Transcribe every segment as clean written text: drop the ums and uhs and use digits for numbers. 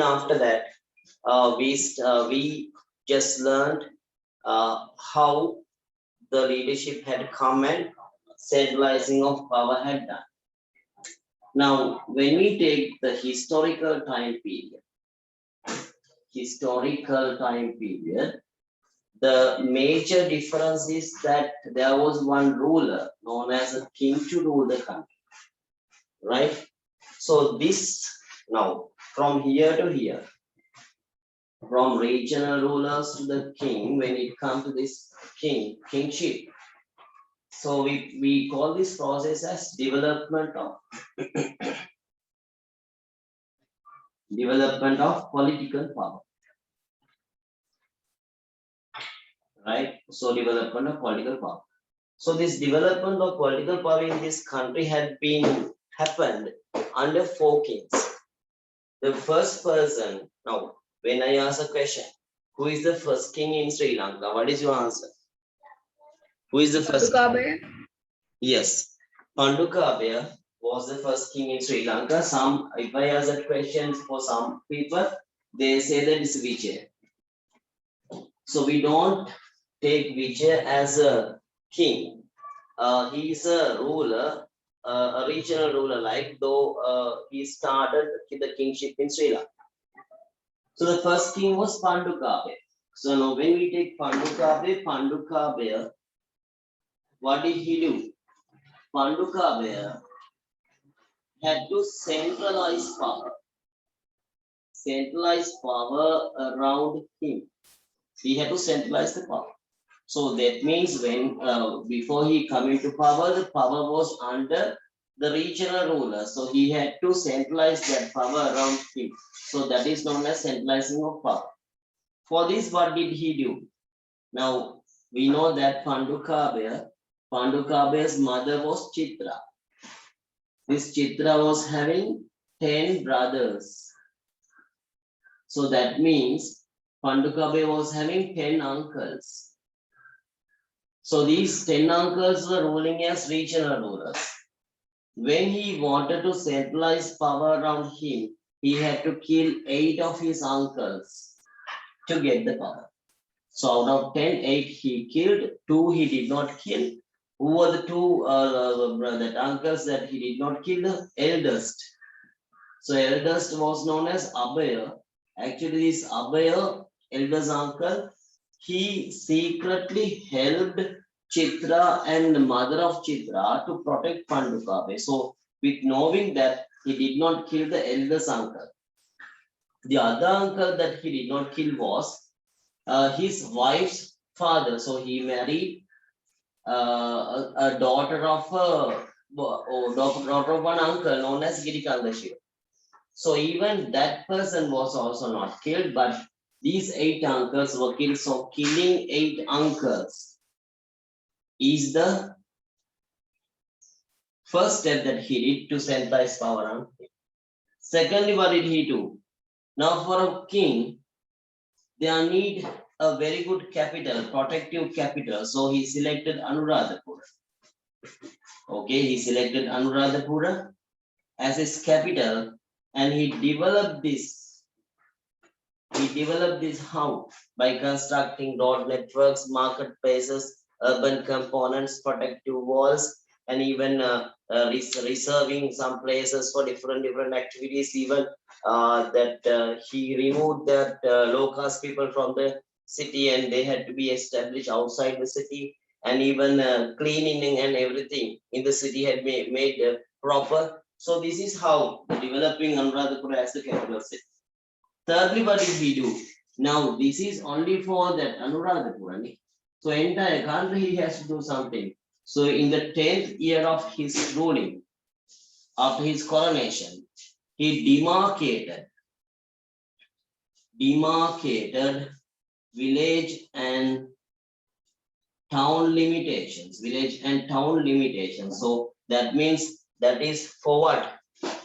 after that, we just learned how the leadership had come and centralizing of power had done. Now, when we take the historical time period, the major difference is that there was one ruler known as a king to rule the country, right? So this now from here to here, from regional rulers to the king, when it comes to this kingship, so we call this process as development of political power, right? So development of political power. So this development of political power in this country had happened under 4 kings. The first person, now when I ask a question, who is the first king in Sri Lanka? What is your answer? Who is the first? Pandukabaya. Yes, Pandukabaya was the first king in Sri Lanka. Some, if I ask that question for some people, they say that it's Vijay. So we don't take Vijay as a king. He is a ruler, a regional ruler, like though he started the kingship in Sri Lanka. So the first king was Pandukabaya. So now when we take Pandukabaya, what did he do? Pandukabaya had to centralize power around him. He had to centralize the power. So that means when before he come into power, the power was under the regional ruler. So he had to centralize that power around him. So that is known as centralizing of power. For this, what did he do? Now we know that Pandukabaya's mother was Chitra. This Chitra was having 10 brothers. So that means Pandukabaya was having 10 uncles. So these 10 uncles were ruling as regional rulers. When he wanted to centralize power around him, he had to kill 8 of his uncles to get the power. So out of 10, 8 he killed, 2 he did not kill. Who were the 2 uncles that he did not kill? The eldest. So eldest was known as Abaya. Actually, this Abaya, eldest uncle, he secretly helped Chitra and the mother of Chitra to protect Pandukabaya. So with knowing that, he did not kill the eldest uncle. The other uncle that he did not kill was his wife's father. So he married a daughter of one uncle known as Girikandashiva. So even that person was also not killed, but these 8 uncles were killed. So killing 8 uncles is the first step that he did to centralize power on him. Secondly, what did he do? Now for a king, they need a very good capital, protective capital. So he selected Anuradhapura. Okay, he selected Anuradhapura as his capital, and he developed this. How? By constructing road networks, marketplaces, urban components, protective walls, and even reserving some places for different activities. Even he removed that low caste people from the city, and they had to be established outside the city, and even cleaning and everything in the city had made proper. So this is how developing Anuradhapura as the capital city. Thirdly, what did he do? Now this is only for that Anuradhapura. So entire country he has to do something. So in the 10th year of his ruling, after his coronation, he demarcated village and town limitations. So that means that is for what?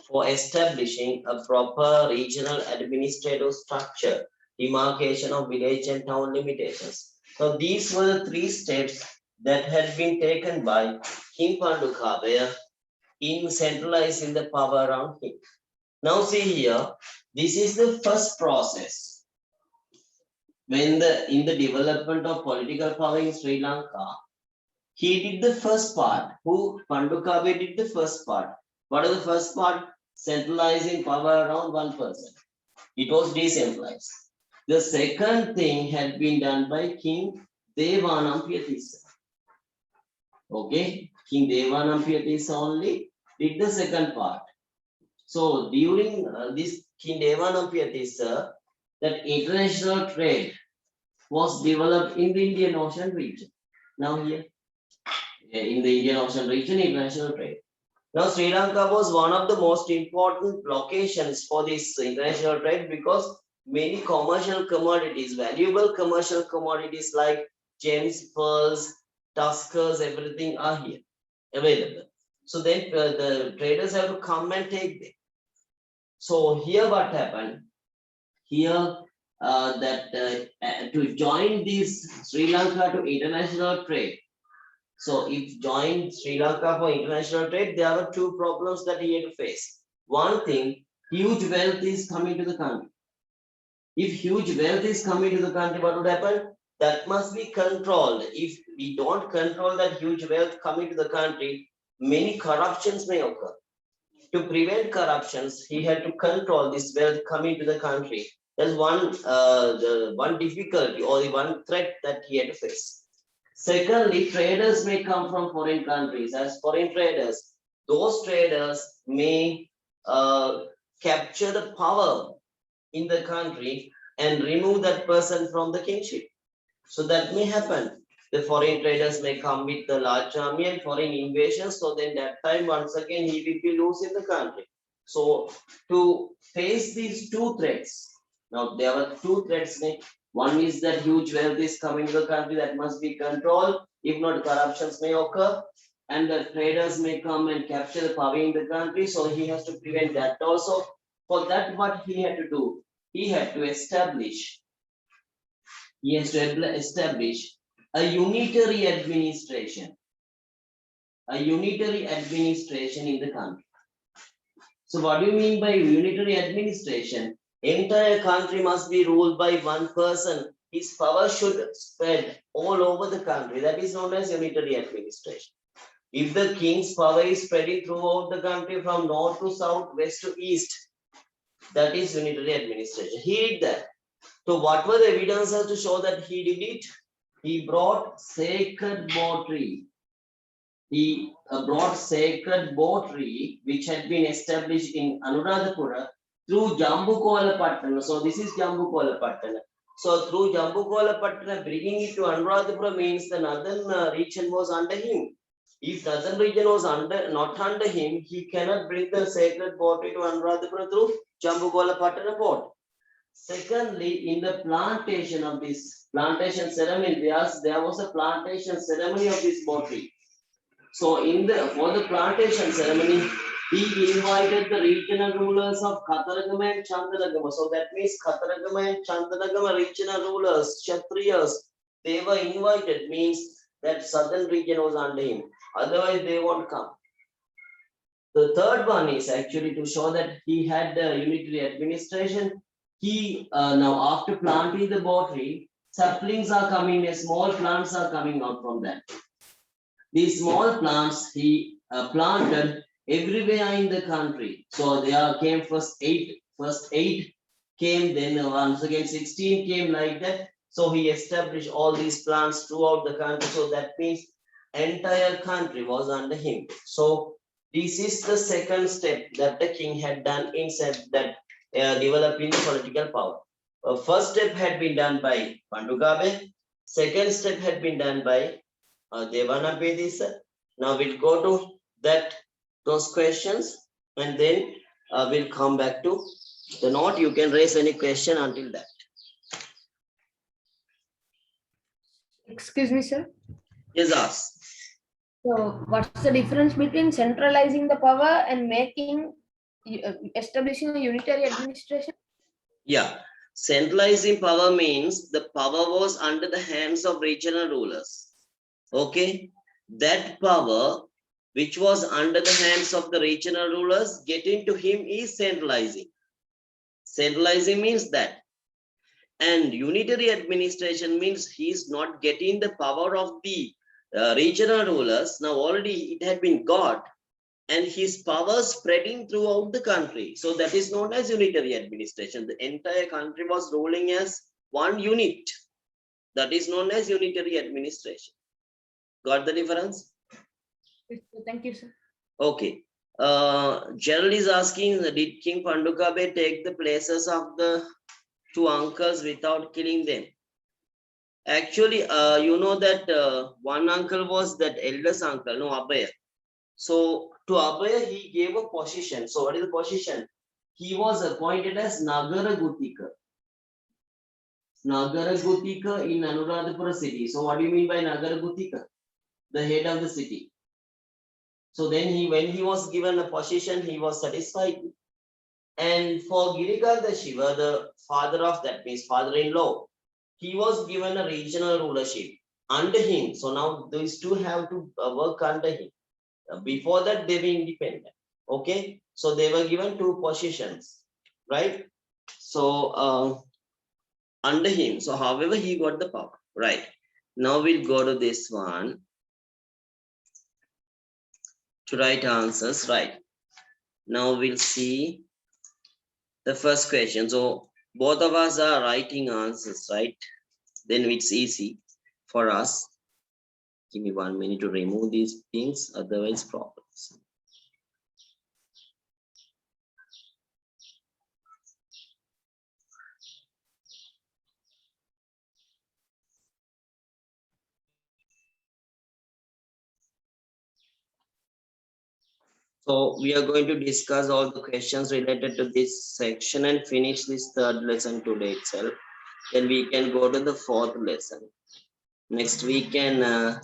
For establishing a proper regional administrative structure, demarcation of village and town limitations. So these were the 3 steps that had been taken by King Pandukabaya in centralizing the power around him. Now see here, this is the first process. When in the development of political power in Sri Lanka, he did the first part. Who? Pandukabe did the first part. What is the first part? Centralizing power around one person. It was decentralized. The second thing had been done by King Devanampiya. Okay, King Devanampiya only did the second part. So during this King Devanampiya, that international trade was developed in the Indian Ocean region. Now here, in the Indian Ocean region, international trade. Now Sri Lanka was one of the most important locations for this international trade because many commercial commodities, valuable commercial commodities like gems, pearls, tuskers, everything are here available. So then the traders have to come and take them. So here what happened? Here to join this Sri Lanka to international trade. So if join Sri Lanka for international trade, there were two problems that he had to face. One thing, huge wealth is coming to the country. If huge wealth is coming to the country, what would happen? That must be controlled. If we don't control that huge wealth coming to the country, many corruptions may occur. To prevent corruptions, he had to control this wealth coming to the country. That's one difficulty or the one threat that he had to face. Secondly, traders may come from foreign countries. As foreign traders, those traders may capture the power in the country and remove that person from the kingship. So that may happen. The foreign traders may come with a large army and foreign invasion. So then that time, once again, he will be loose in the country. So to face these two threats, now there are two threats. One is that huge wealth is coming to the country that must be controlled. If not, corruptions may occur. And the traders may come and capture the power in the country. So he has to prevent that also. For that, what he had to do? He had to establish a unitary administration. A unitary administration in the country. So what do you mean by unitary administration? Entire country must be ruled by one person. His power should spread all over the country. That is known as unitary administration. If the king's power is spreading throughout the country from north to south, west to east, that is unitary administration. He did that. So what were the evidences to show that he did it? He brought sacred pottery. He brought sacred pottery which had been established in Anuradhapura through Jambukolapatana. So this is Jambukolapatana. So through Jambukolapatana, bringing it to Anuradhapura means the northern region was under him. If northern region was not under him, he cannot bring the sacred pottery to Anuradhapura through Jambukolapatana port. Secondly, in the plantation of this plantation ceremony, there was a plantation ceremony of this pottery. So for the plantation ceremony, he invited the regional rulers of Katharagama and Chandanagama. So that means Katharagama and Chandanagama regional rulers, Kshatriyas, they were invited, means that southern region was under him. Otherwise, they won't come. The third one is actually to show that he had the unitary administration. He now after planting the pottery, saplings are coming, small plants are coming out from that. These small plants he planted everywhere in the country. So there came first eight came, then once again 16 came, like that. So he established all these plants throughout the country. So that means entire country was under him. So this is the second step that the king had done in that developing the political power. First step had been done by Pandukabe. Second step had been done by Devanapedisa. Now we'll go to those questions and then we'll come back to the note. You can raise any question until that. Excuse me, sir. Yes, ask. So, what's the difference between centralizing the power and establishing a unitary administration? Yeah, centralizing power means the power was under the hands of regional rulers. Okay, that power which was under the hands of the regional rulers, getting to him is centralizing. Centralizing means that. And unitary administration means he is not getting the power of the regional rulers. Now already it had been got, and his power spreading throughout the country. So that is known as unitary administration. The entire country was ruling as one unit. That is known as unitary administration. Got the difference? Thank you, sir. Okay. Gerald is asking, did King Pandukabe take the places of the two uncles without killing them? Actually, you know that one uncle was that eldest uncle, no, Abhaya. So to Abhaya, he gave a position. So what is the position? He was appointed as Nagara Gutika. Nagara Gutika in Anuradhapura city. So what do you mean by Nagara Gutika? The head of the city. So then when he was given a position, he was satisfied. And for Girikanda Shiva, the father of that means father-in-law, he was given a regional rulership under him. So now these two have to work under him. Before that, they were independent. Okay, so they were given two positions, right? So under him. So however, he got the power, right? Now we'll go to this one to write answers, right? Now we'll see the first question. So both of us are writing answers, right? Then it's easy for us. Give me 1 minute to remove these things, otherwise problems. So we are going to discuss all the questions related to this section and finish this third lesson today itself. Then we can go to the fourth lesson. Next week it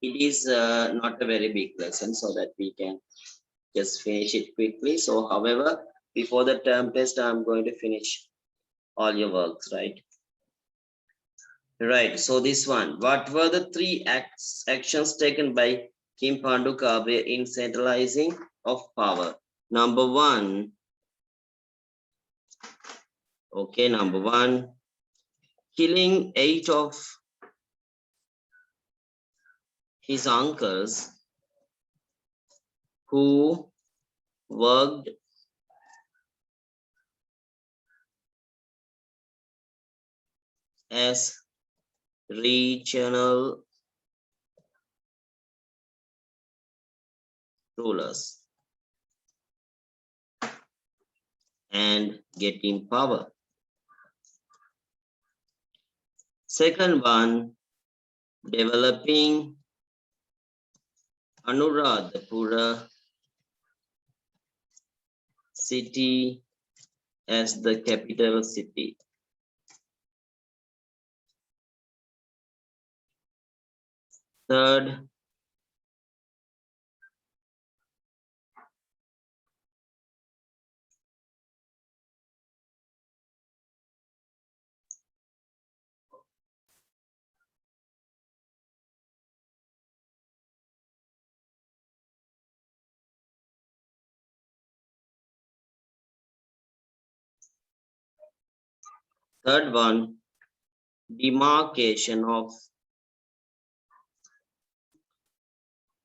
is not a very big lesson, so that we can just finish it quickly. So however, before the term test, I'm going to finish all your works, right? Right, so this one, what were the three actions taken by King Pandukabe in centralizing of power? Number one, okay, number one, killing 8 of his uncles who worked as regional rulers and getting power. Second one, developing Anuradhapura city as the capital city. Third, third one, demarcation of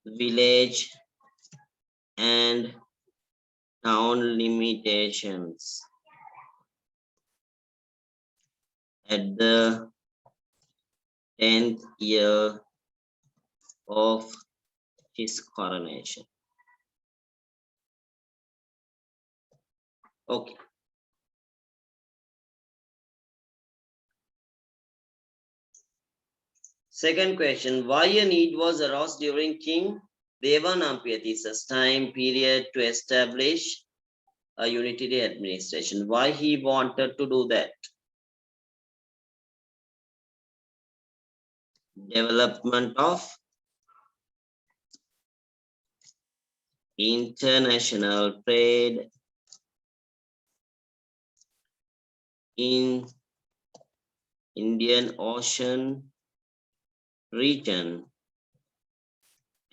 village and town limitations at the 10th year of his coronation. Okay. Second question, why a need was aroused during King Devanampiyatis's time period to establish a unitary administration? Why he wanted to do that? Development of international trade in Indian Ocean region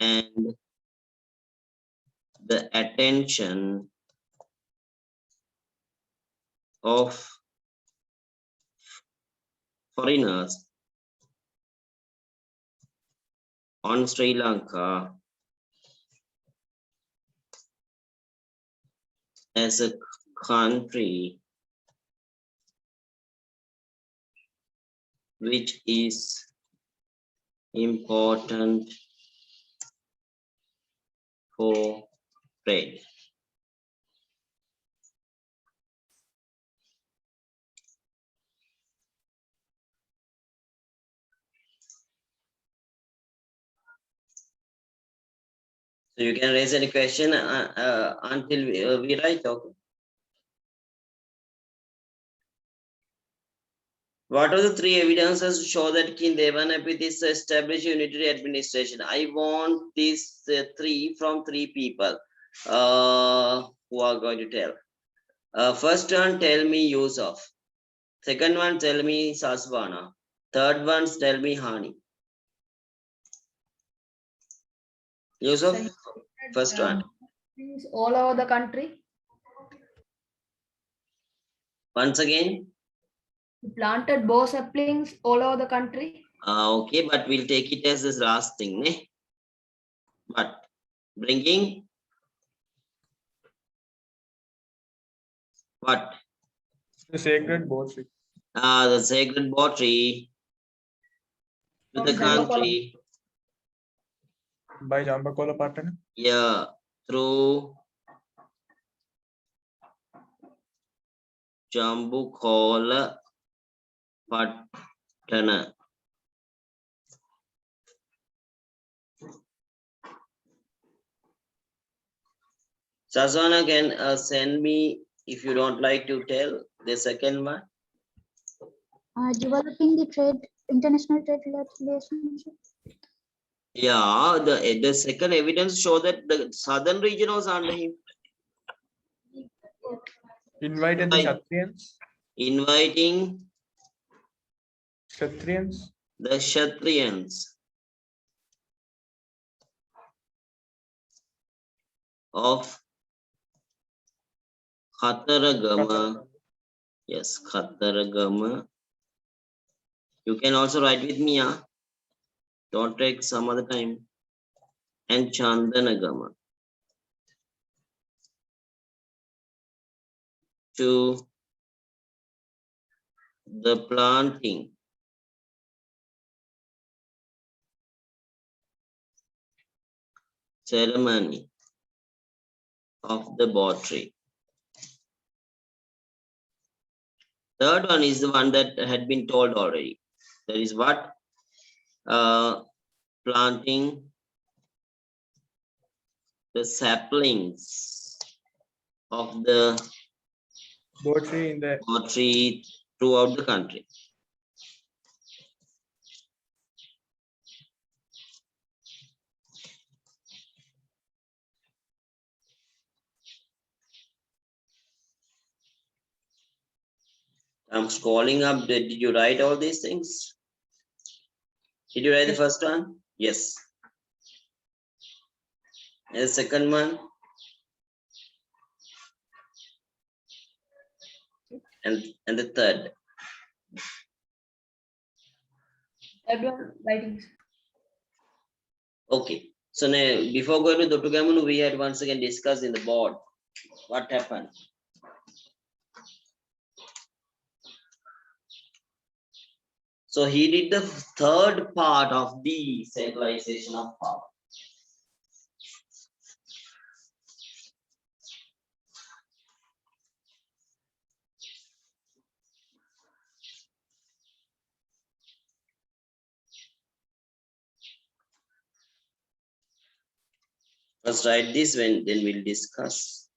and the attention of foreigners on Sri Lanka as a country which is important for trade. So you can raise any question until we write. Okay. What are the three evidences to show that King Devanapith is established unitary administration? I want these three from three people who are going to tell. First one, tell me Yusuf. Second one, tell me Sasvana. Third one, tell me Hani. Yusuf, So, first one. things all over the country. Once again. He planted bow saplings all over the country. Okay, but we'll take it as this last thing. Ne? But bringing what? The sacred bow tree. The sacred bow tree to the From Jambakola. country. By Jambakola Patana. Yeah, through Jambukola Patana. Sasana can send me if you don't like to tell the second one. Developing the trade, international trade relationship. Yeah, the second evidence show that the southern region was under him. Invited the Kshatriyans. Inviting Kshatriyans. the Kshatriyans of Khattaragama. Yes, Khattaragama. You can also write with me, huh? Don't take some other time. And Chandanagama. To the planting ceremony of the bow tree. Third one is the one that had been told already. That is what? Planting the saplings of the Bow tree in the bow tree throughout the country. I'm scrolling up. Did you write all these things? Did you write the first one? Yes. And the second one? And the third? Third one, writings. Okay. So now, before going to Dottugamunu, we had once again discussed in the board what happened. So he did the third part of the centralization of power. First write this when then we'll discuss.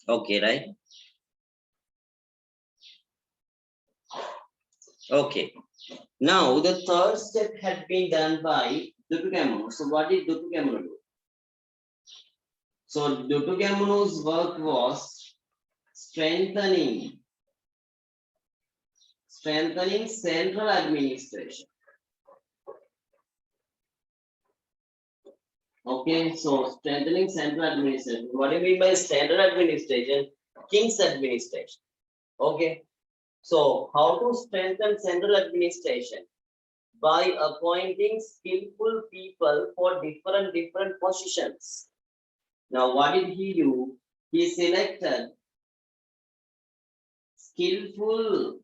Okay, right? Okay. Now the third step had been done by Duttugamunu. So what did Duttugamunu do? So Dutugamunu's work was strengthening central administration. Okay, so strengthening central administration. What do you mean by central administration? King's administration. Okay, so how to strengthen central administration? By appointing skillful people for different positions. Now, what did he do? He selected skillful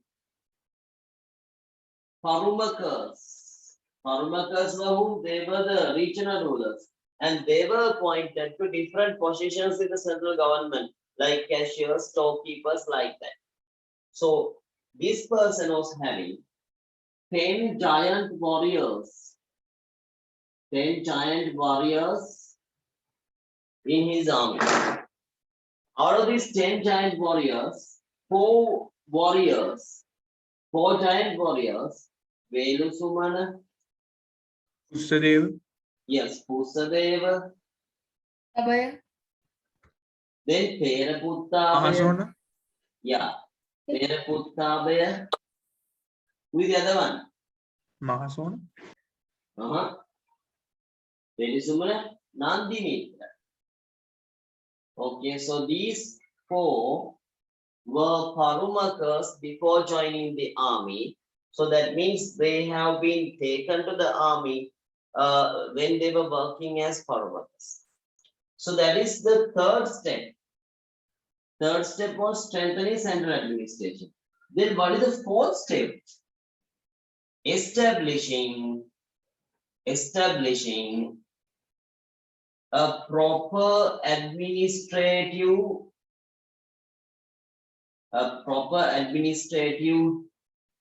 Parumakas. Parumakas were who? They were the regional rulers, and they were appointed to different positions in the central government, like cashiers, storekeepers, like that. So this person was having 10 giant warriors. 10 giant warriors in his army. Out of these 10 giant warriors, 4 giant warriors, Velu Sumana, Pusadev, yes, Pusadeva, Abhaya, then Peraputtabaya, Mahasona, yeah, Peraputtabaya. Who is the other one? Mahasona, Velu Sumana, Nandimitra. Okay, so these 4 were Parumakas before joining the army. So that means they have been taken to the army when they were working as Parumakas. So that is the third step. Third step was strengthening central administration. Then what is the fourth step? Establishing a proper administrative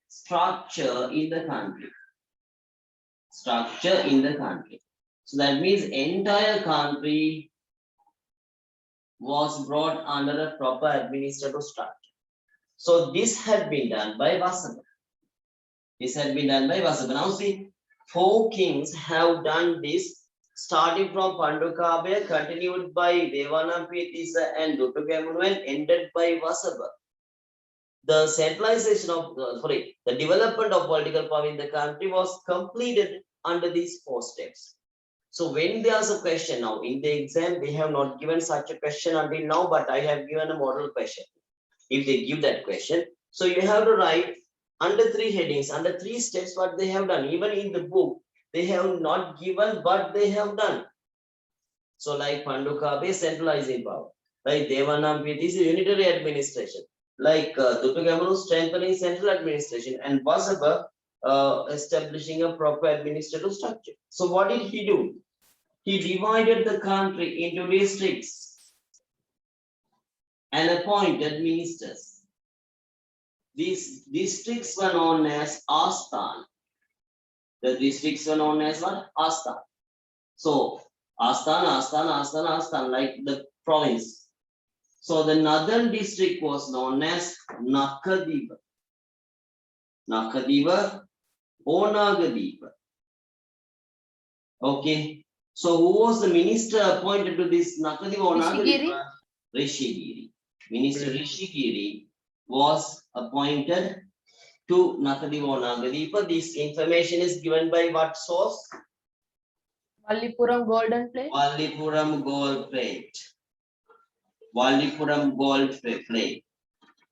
structure in the country. So that means entire country was brought under a proper administrative structure. So this had been done by Vasava. Now see, 4 kings have done this, starting from Pandukabhaya, continued by Devanapiyatissa and Dutugamunu, and ended by Vasava. The centralization of, the development of political power in the country was completed under these 4 steps. So when there's a question now, in the exam, they have not given such a question until now, but I have given a model question. If they give that question, so you have to write under 3 headings, under 3 steps, what they have done. Even in the book, they have not given what they have done. So like Pandukabhaya, centralizing power. Like Devanapiyatissa is unitary administration. Like Dutugamunu, strengthening central administration, and Vasava establishing a proper administrative structure. So what did he do? He divided the country into districts and appointed ministers. These districts were known as Asthan. The districts were known as what? Asthan. So Asthan, like the province. So the northern district was known as Nakadiva or Nagadiva. Okay. So who was the minister appointed to this Nakadiva or Nagadiva? Rishigiri. Minister Rishigiri was appointed to Nakadiva or Nagadiva. This information is given by what source? Vallipuram Golden Plate. Vallipuram Gold Plate.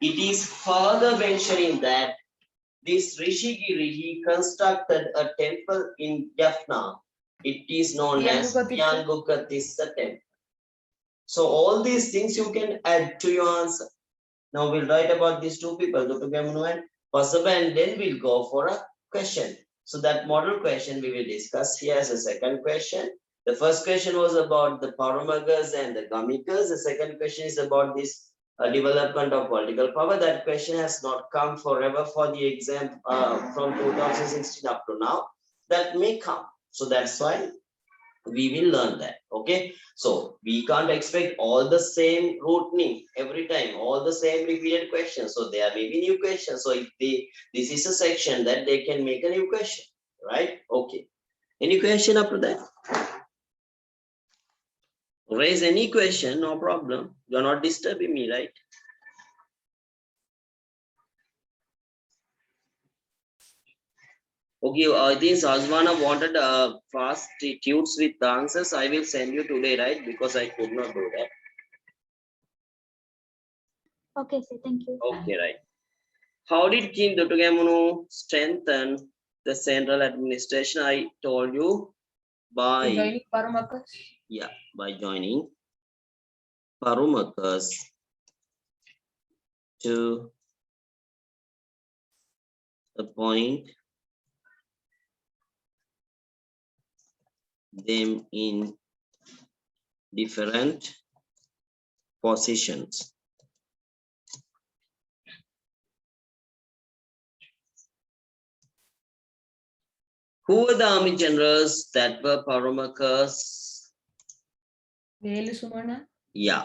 It is further mentioning that this Rishigiri, he constructed a temple in Jaffna. It is known as Yangukatissa temple. So all these things you can add to your answer. Now we'll write about these 2 people, Dutugamunu and Vasava, and then we'll go for a question. So that model question we will discuss here as a second question. The first question was about the Parumagas and the Gamikas. The second question is about this development of political power. That question has not come forever for the exam from 2016 up to now. That may come. So that's why we will learn that. Okay. So we can't expect all the same routine every time, all the same repeated questions. So there may be new questions. So if this is a section that they can make a new question, right? Okay. Any question after that? Raise any question, no problem. You're not disturbing me, right? Okay, I think Sazwana wanted fast tunes with the answers. I will send you today, right? Because I could not do that. Okay, sir. Thank you. Okay, right. How did King Duttugamunu strengthen the central administration? I told you by Joining Paramakas. by joining Parumakas to appoint them in different positions. Who were the army generals that were Parumakas? Velu Sumana, Yeah,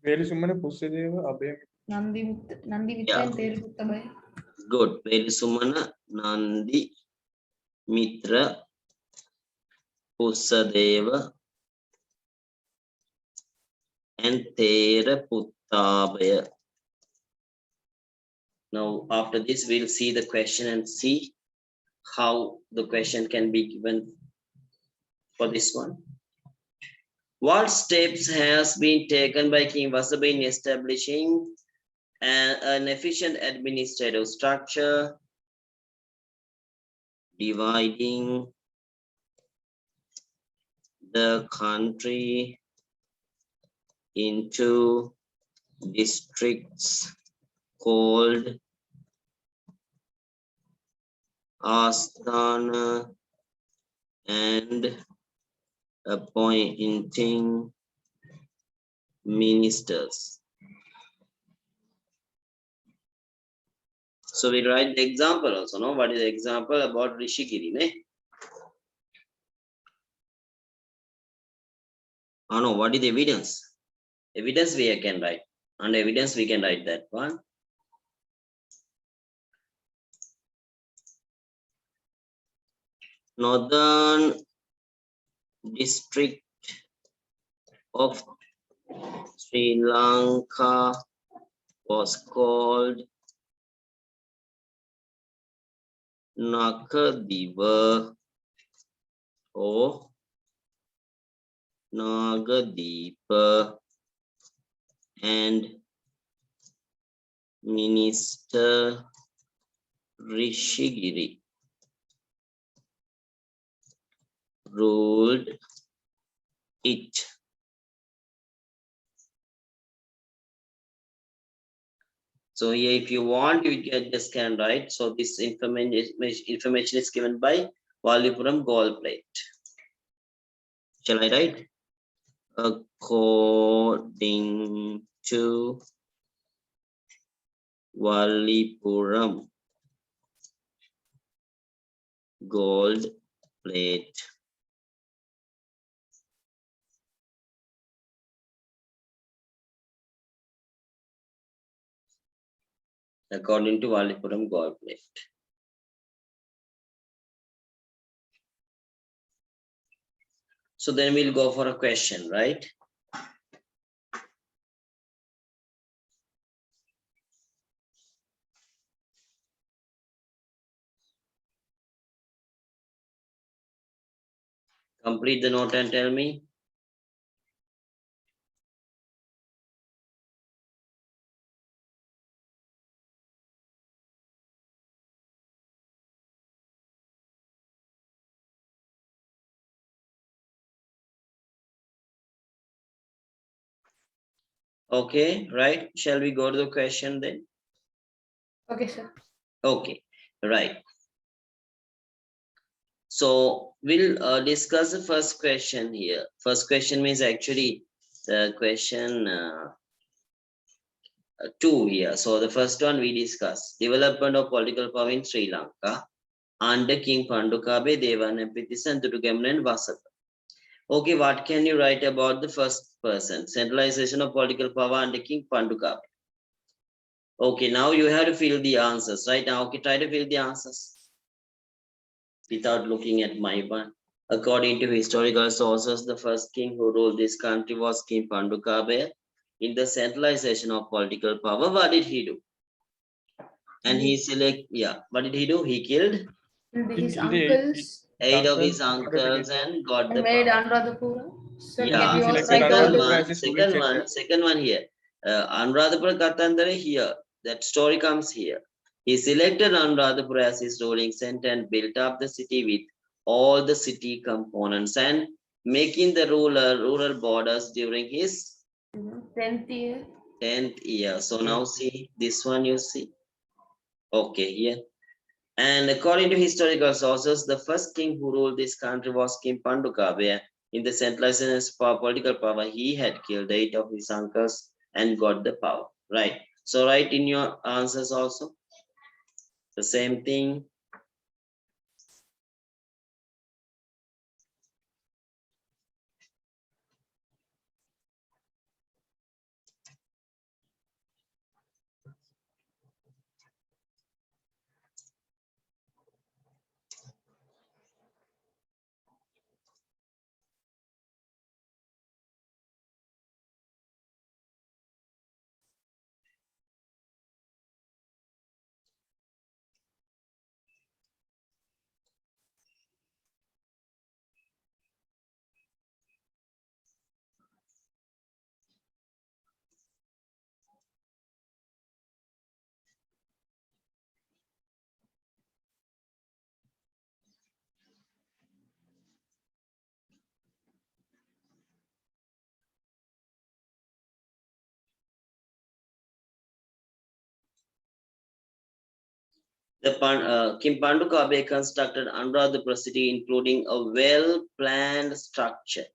වේලි Sumana Pussadeva Abhaya Nandi Yeah. Vittan Teruputtabay. good. Velisumana, Nandi, Mitra, Pussadeva, and Teraputtabaya. Now, after this, we'll see the question and see how the question can be given for this one. What steps has been taken by King Vasabha in establishing an efficient administrative structure, dividing the country into districts called Asthana and appointing ministers. So we write the example also, no? What is the example about Rishigiri, ne? Oh no, what is the evidence? Evidence we can write. Under evidence we can write that one. Northern district of Sri Lanka was called Nakadiva or Nagadeepa, and Minister Rishigiri ruled it. So here, if you want, you can just can write. So this information is given by Valipuram Gold Plate. Shall I write? According to Valipuram Gold Plate, according to Valipuram Gold Plate. So then we'll go for a question, right? Complete the note and tell me. Okay, right. Shall we go to the question then? Okay, sir. Okay, right. So we'll discuss the first question here. First question means actually the question 2 here. So the first one we discuss development of political power in Sri Lanka under King Pandukabhe, Devanapithisa, and Duttugamunu and Vasabha. Okay, what can you write about the first person? Centralization of political power under King Pandukabhe. Okay, now you have to fill the answers, right? Now, okay, try to fill the answers without looking at my one. According to historical sources, the first king who ruled this country was King Pandukabaya. In the centralization of political power, what did he do? And he what did he do? He killed His killed the uncles 8 of his uncle to uncles get it. and got the and made power. Anuradhapura. And he Yeah, Second, selected right over Anuradhapura the as his ruling center. second one here. Anuradhapura Katandare here. That story comes here. He selected Anuradhapura as his ruling center and built up the city with all the city components and making the rural borders during his 10th year. 10th year. So now see this one you see. Okay, here. And according to historical sources, the first king who ruled this country was King Pandukabaya. In the centralization of political power, he had killed 8 of his uncles and got the power. Right. So write in your answers also the same thing. King Pandukabaya constructed Anuradhapura city, including a well-planned structure.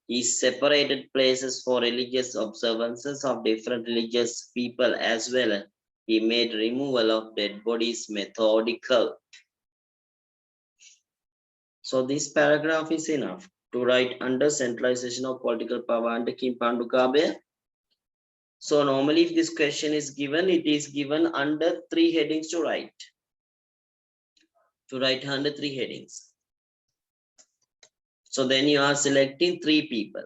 He separated places for religious observances of different religious people as well. He made removal of dead bodies methodical. So this paragraph is enough to write under centralization of political power under King Pandukabaya. So normally if this question is given, it is given under 3 headings to write. To write under 3 headings. So then you are selecting 3 people.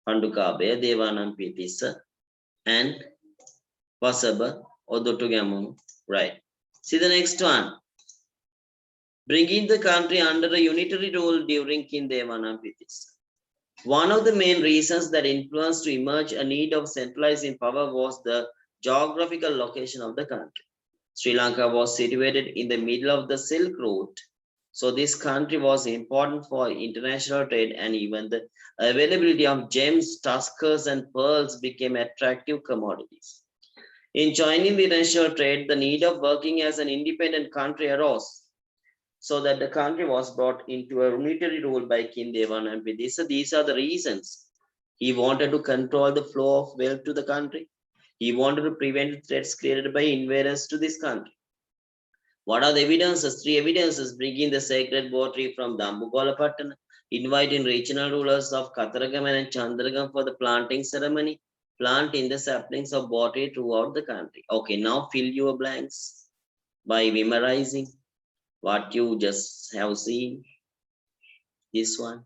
Pandukabaya, Devanampiya and Vasabha or Dottogamonu. Right. See the next one. Bringing the country under a unitary rule during King Devanampiya. One of the main reasons that influenced to emerge a need of centralizing power was the geographical location of the country. Sri Lanka was situated in the middle of the Silk Road. So this country was important for international trade, and even the availability of gems, tuskers, and pearls became attractive commodities. In joining the international trade, the need of working as an independent country arose, so that the country was brought into a unitary rule by King Devanampiya. So these are the reasons. He wanted to control the flow of wealth to the country. He wanted to prevent threats created by invaders to this country. What are the evidences? 3 evidences: bringing the sacred boar tree from Dambukolapattan, inviting regional rulers of Kataragam and Chandragam for the planting ceremony, planting the saplings of boar tree throughout the country. Okay, now fill your blanks by memorizing what you just have seen. This one.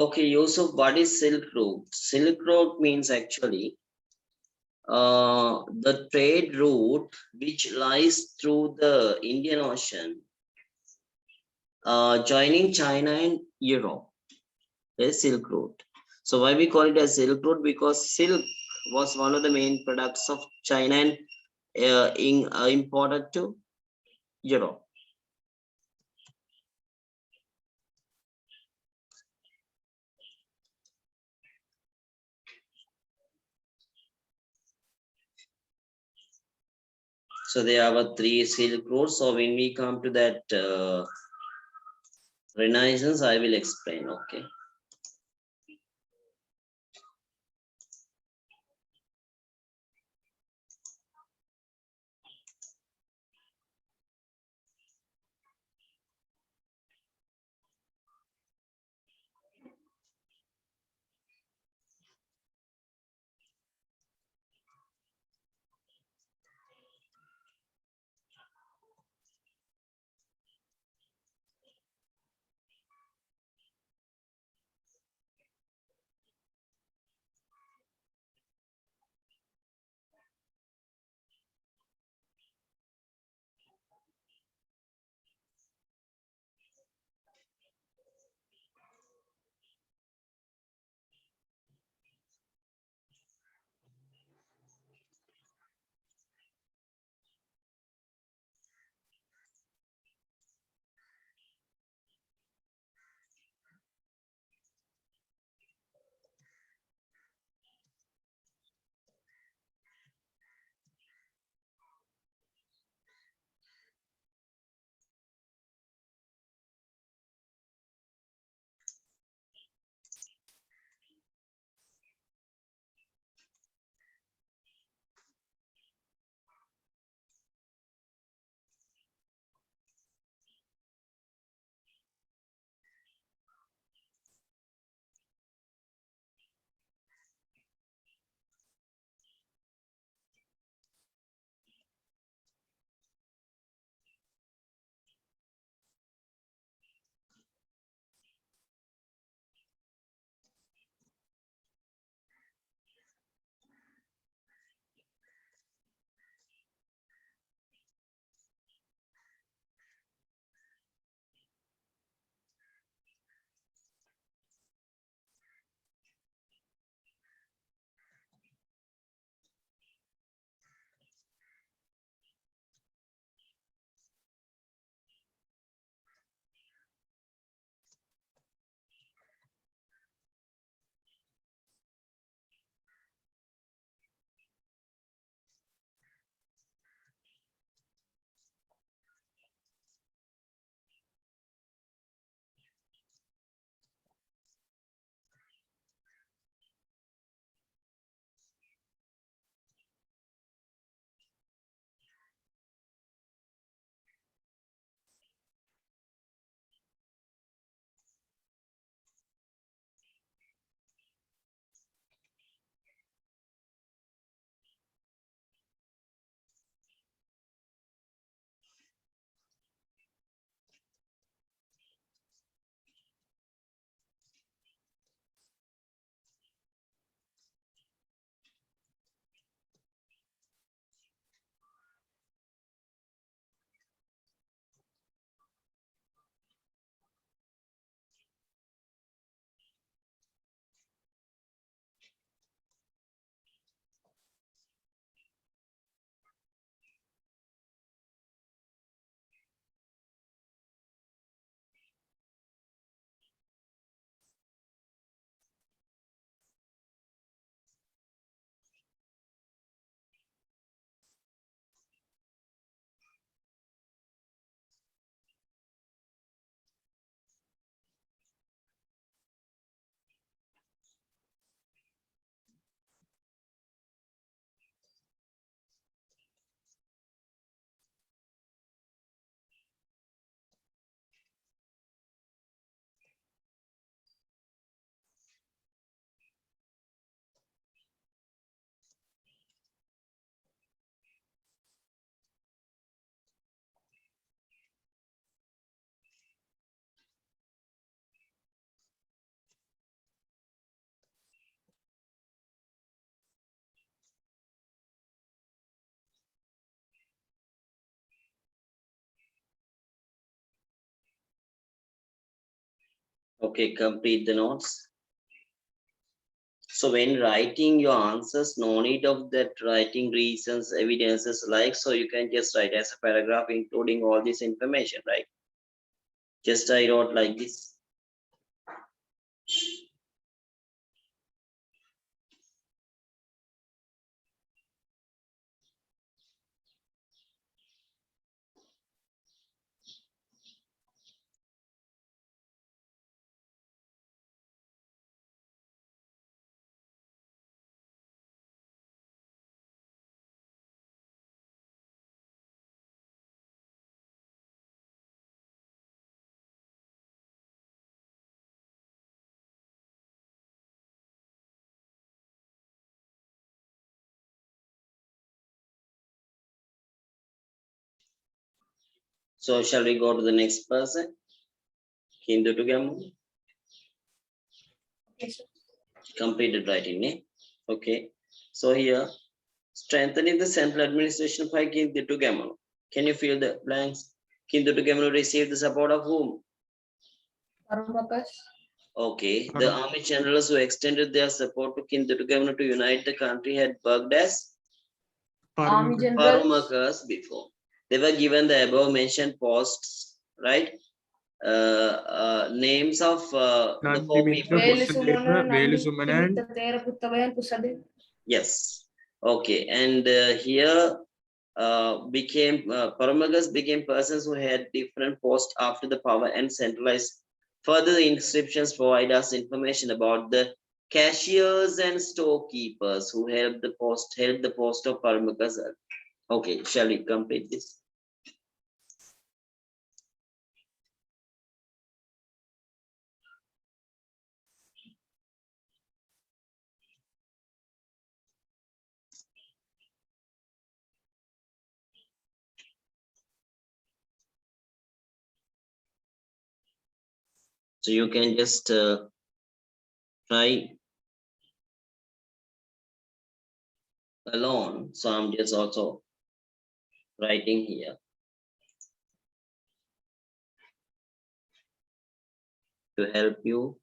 Okay, Yusuf, what is Silk Road? Silk Road means actually the trade route which lies through the Indian Ocean, joining China and Europe. A Silk Road. So why we call it as Silk Road? Because silk was one of the main products of China and imported to Europe. So there are three Silk Roads. So when we come to that Renaissance, I will explain. Okay. Okay, complete the notes. So when writing your answers, no need of that writing reasons, evidences like, so you can just write as a paragraph including all this information, right? Just I wrote like this. So shall we go to the next person? Kindutugamu. Okay, sir. Completed writing, eh? Okay. So here, strengthening the central administration by Kindutugamu. Can you fill the blanks? Kindutugamu received the support of whom? Parmakas. Okay. The army generals who extended their support to Kindutugamu to unite the country had worked as Army generals. Parumakas before. They were given the above mentioned posts, right? Names of the Nandi four Mitra, people. Pusadeva, Velusumana, and Timita Tera Puttabayan Pusade. Yes. Okay. And here Paramagas became persons who had different posts after the power and centralized. Further, the inscriptions provide us information about the cashiers and storekeepers who held the post of Paramagas. Okay, shall we complete this? So you can just try alone. So I'm just also writing here to help you.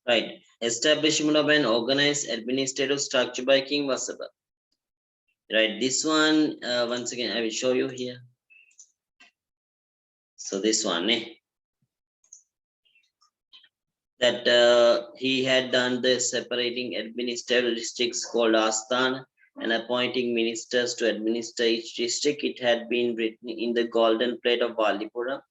Right. Establishment of an organized administrative structure by King Vasudha. Right. This one, once again, I will show you here. So this one, that he had done the separating administrative districts called Astana and appointing ministers to administer each district. It had been written in the golden plate of Valipura.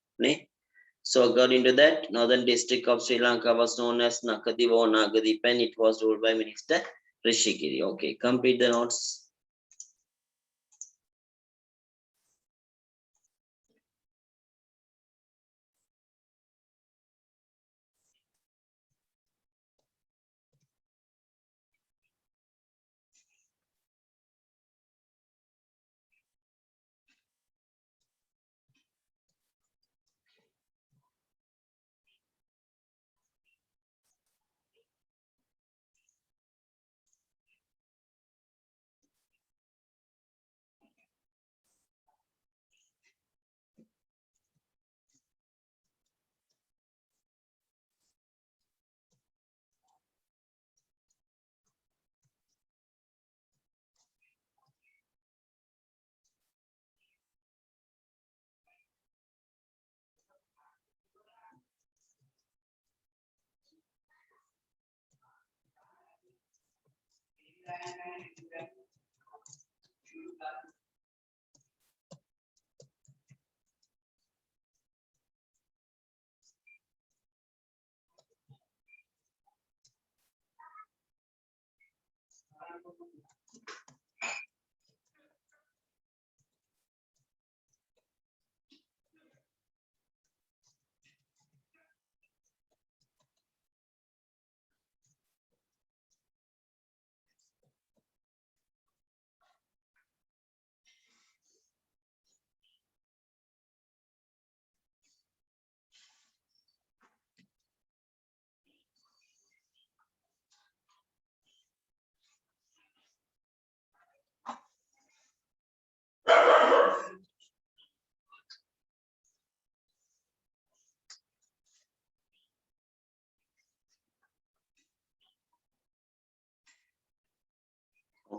So according to that, northern district of Sri Lanka was known as Nakadiva or Nagadipa, and it was ruled by Minister Rishikiri. Okay, complete the notes.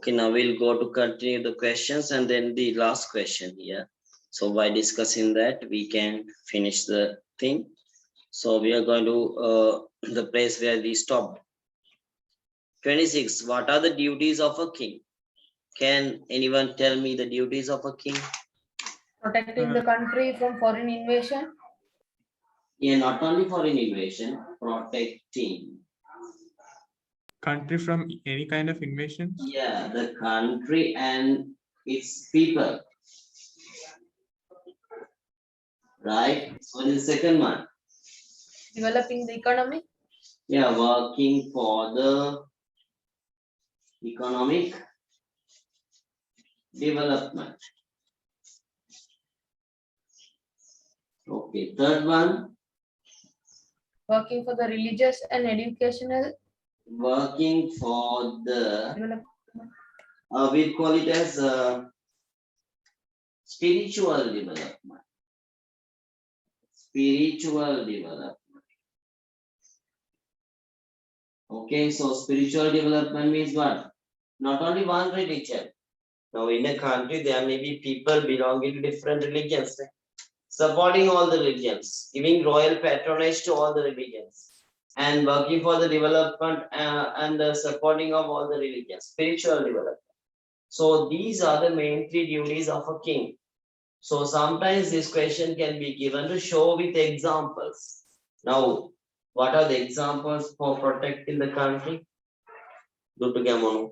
Okay, now we'll go to continue the questions and then the last question here. So by discussing that, we can finish the thing. So we are going to the place where we stopped. 26. What are the duties of a king? Can anyone tell me the duties of a king? Protecting the country from foreign invasion. Yeah, not only foreign invasion, protecting. country from any kind of invasion. Yeah, the country and its people. Right? So the second one. Developing the economy. Yeah, working for the economic development. Okay, third one, Working for the religious and educational working for the, development. we call it as spiritual development. Spiritual development. Okay, so spiritual development means what? Not only one religion. Now in a country, there may be people belonging to different religions, supporting all the religions, giving royal patronage to all the religions, and working for the development and the supporting of all the religions, spiritual development. So these are the main three duties of a king. So sometimes this question can be given to show with examples. Now, what are the examples for protecting the country? Do to Gamono.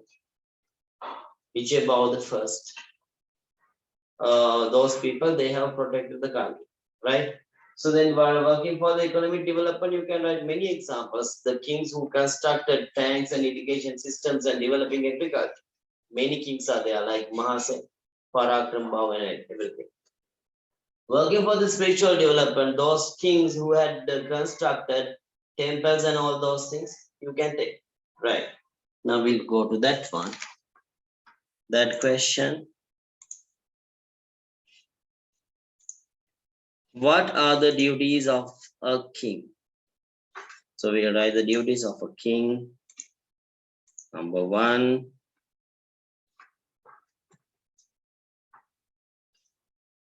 Which about the first? Those people, they have protected the country, right? So then while working for the economic development, you can write many examples. The kings who constructed tanks and irrigation systems and developing agriculture. Many kings are there like Mahasen, Parakram Bhavan and everything. Working for the spiritual development, those kings who had constructed temples and all those things, you can take, right? Now we'll go to that one. That question. What are the duties of a king? So we write the duties of a king. Number one,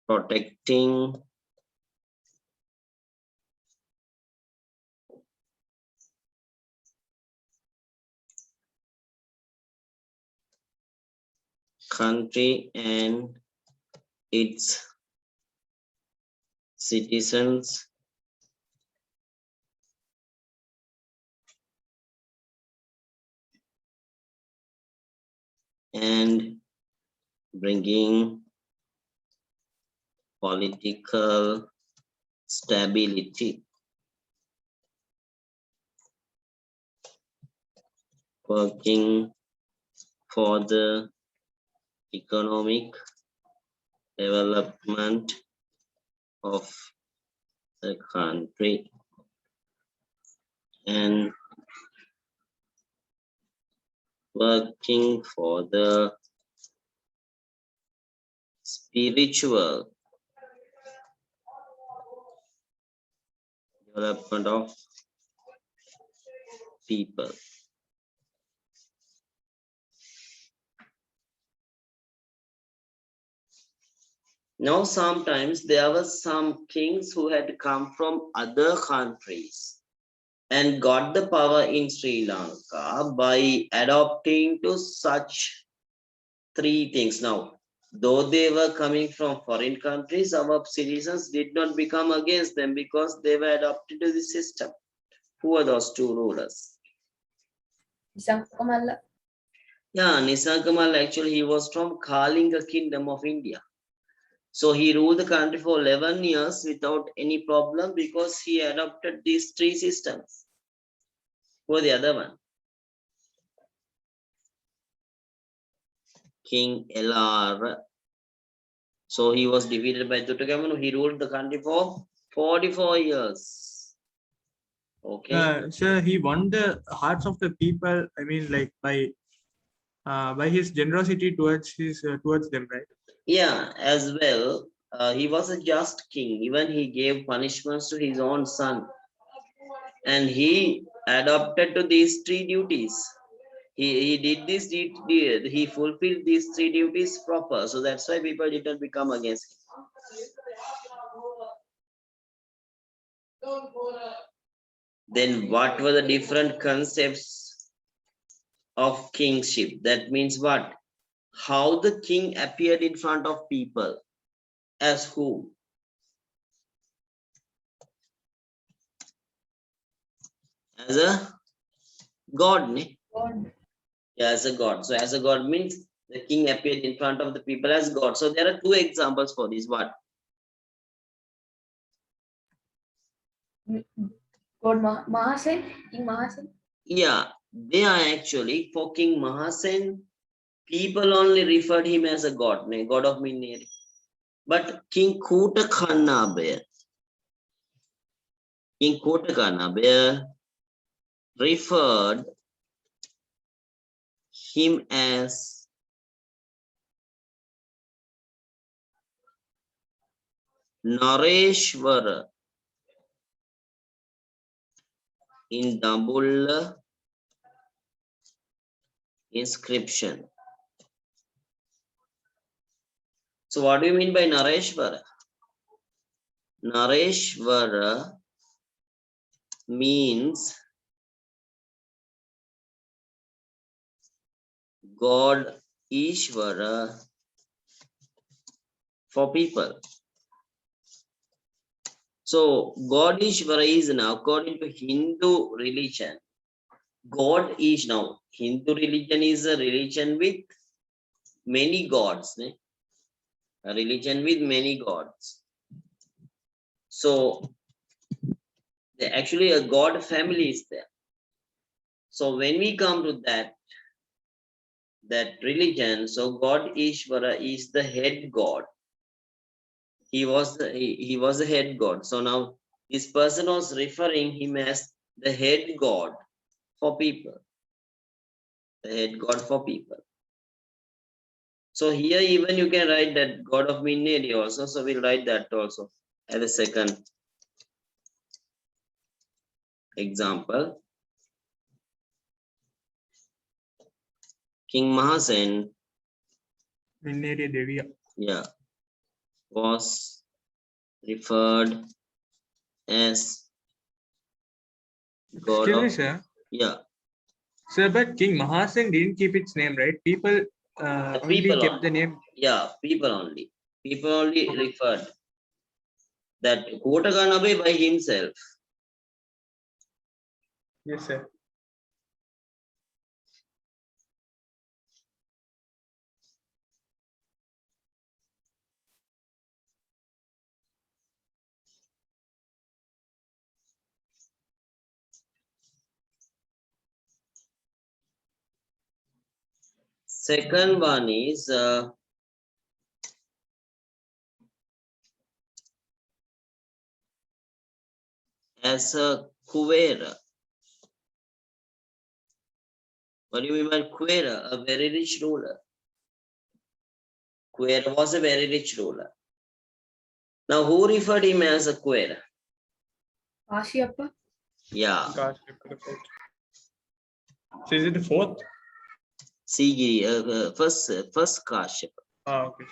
protecting country and its citizens and bringing political stability. Working for the economic development of the country and working for the spiritual development of people. Now, sometimes there were some kings who had come from other countries and got the power in Sri Lanka by adopting to such three things. Now, though they were coming from foreign countries, our citizens did not become against them because they were adopted to the system. Who are those two rulers? Nisankamalla. Yeah, Nisankamal actually he was from Kalinga Kingdom of India. So he ruled the country for 11 years without any problem because he adopted these three systems. Who are the other one? King Elar. So he was defeated by Tutankhamun. He ruled the country for 44 years. Okay. Sir, he won the hearts of the people. I mean, like by his generosity towards towards them, right? Yeah, as well. He was a just king. Even he gave punishments to his own son. And he adopted to these three duties. He did this, he fulfilled these 3 duties proper. So that's why people didn't become against him. Then what were the different concepts of kingship? That means what? How the king appeared in front of people. As who? As a god, ne? God. Yeah, as a god. So as a god means the king appeared in front of the people as God. So there are 2 examples for this. What? God Mahasen, King Mahasen. Yeah, they are actually for King Mahasen. People only referred him as a god, ne? God of Minneri. But King Kotakanabaya, King Kotakanabaya referred him as Nareshwara in double inscription. So what do you mean by Nareshwara? Nareshwara means God Ishvara for people. So God Ishvara is now according to Hindu religion. God is now Hindu religion is a religion with many gods. Ne? A religion with many gods. So actually a god family is there. So when we come to that religion, so God Ishvara is the head god. He was the head god. So now this person was referring him as the head god for people. The head god for people. So here even you can write that God of Minneri also. So we'll write that also as a second example. King Mahasen, Minneri Deviya. yeah, was referred as God Excuse me, of, sir. yeah, Sir, but King Mahasen didn't keep its name, right? People the only people kept only. the name. Yeah, people only. People only referred that Kotakanabe by himself. Yes, sir. Second one is as a Kuvera. What do you mean by Kuvera? A very rich ruler. Kuvera was a very rich ruler. Now who referred him as a Kuvera? Kashyapa. Yeah, Gosh, so is it the 4th? Sigiri, first Kashyapa. Ah, okay.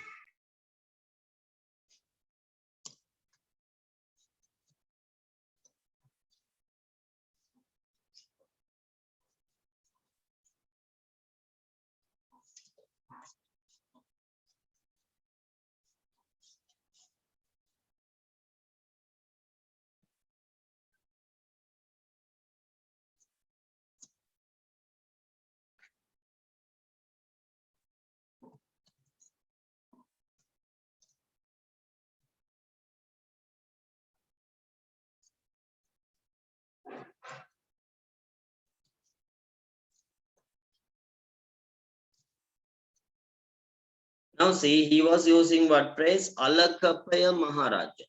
Now see, he was using what phrase? Alakapaya Maharaja.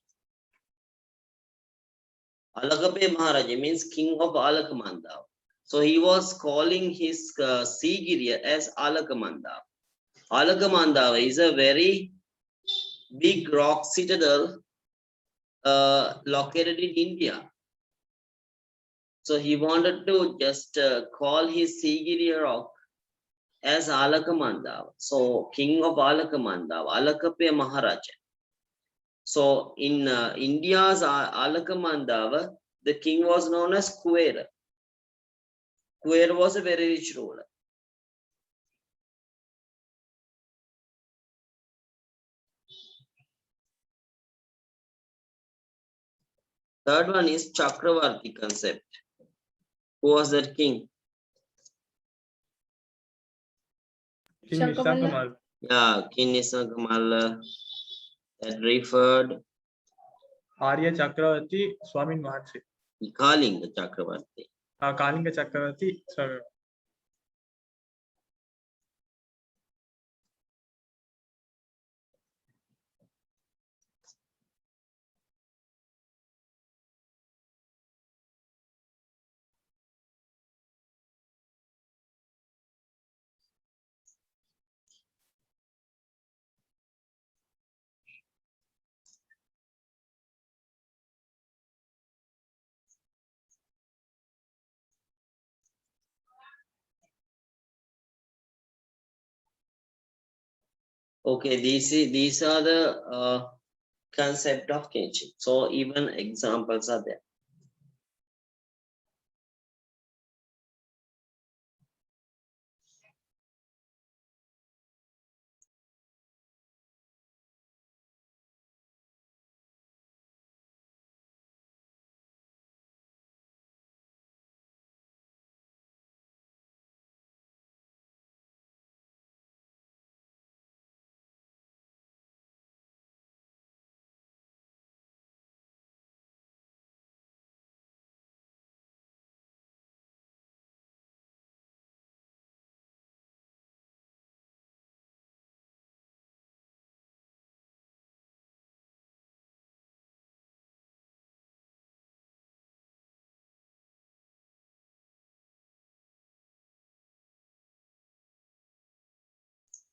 Alakapaya Maharaja means king of Alakamanda. So he was calling his Sigiriya as Alakamanda. Alakamanda is a very big rock citadel located in India. So he wanted to just call his Sigiriya rock as Alaka Mandava. So king of Alaka Mandava, Alakapaya Maharaja. So in India's Alaka Mandava, the king was known as Kuera. Kuera was a very rich ruler. Third one is Chakravarti concept. Who was that king? King Shankamalla. Nishankamal. Yeah, King Nisankamala that referred Arya Chakravarti Swami Maharshi. Kalinga Chakravarti. Kalinga Chakravarti Swami. Okay, these are the concept of kingship. So even examples are there.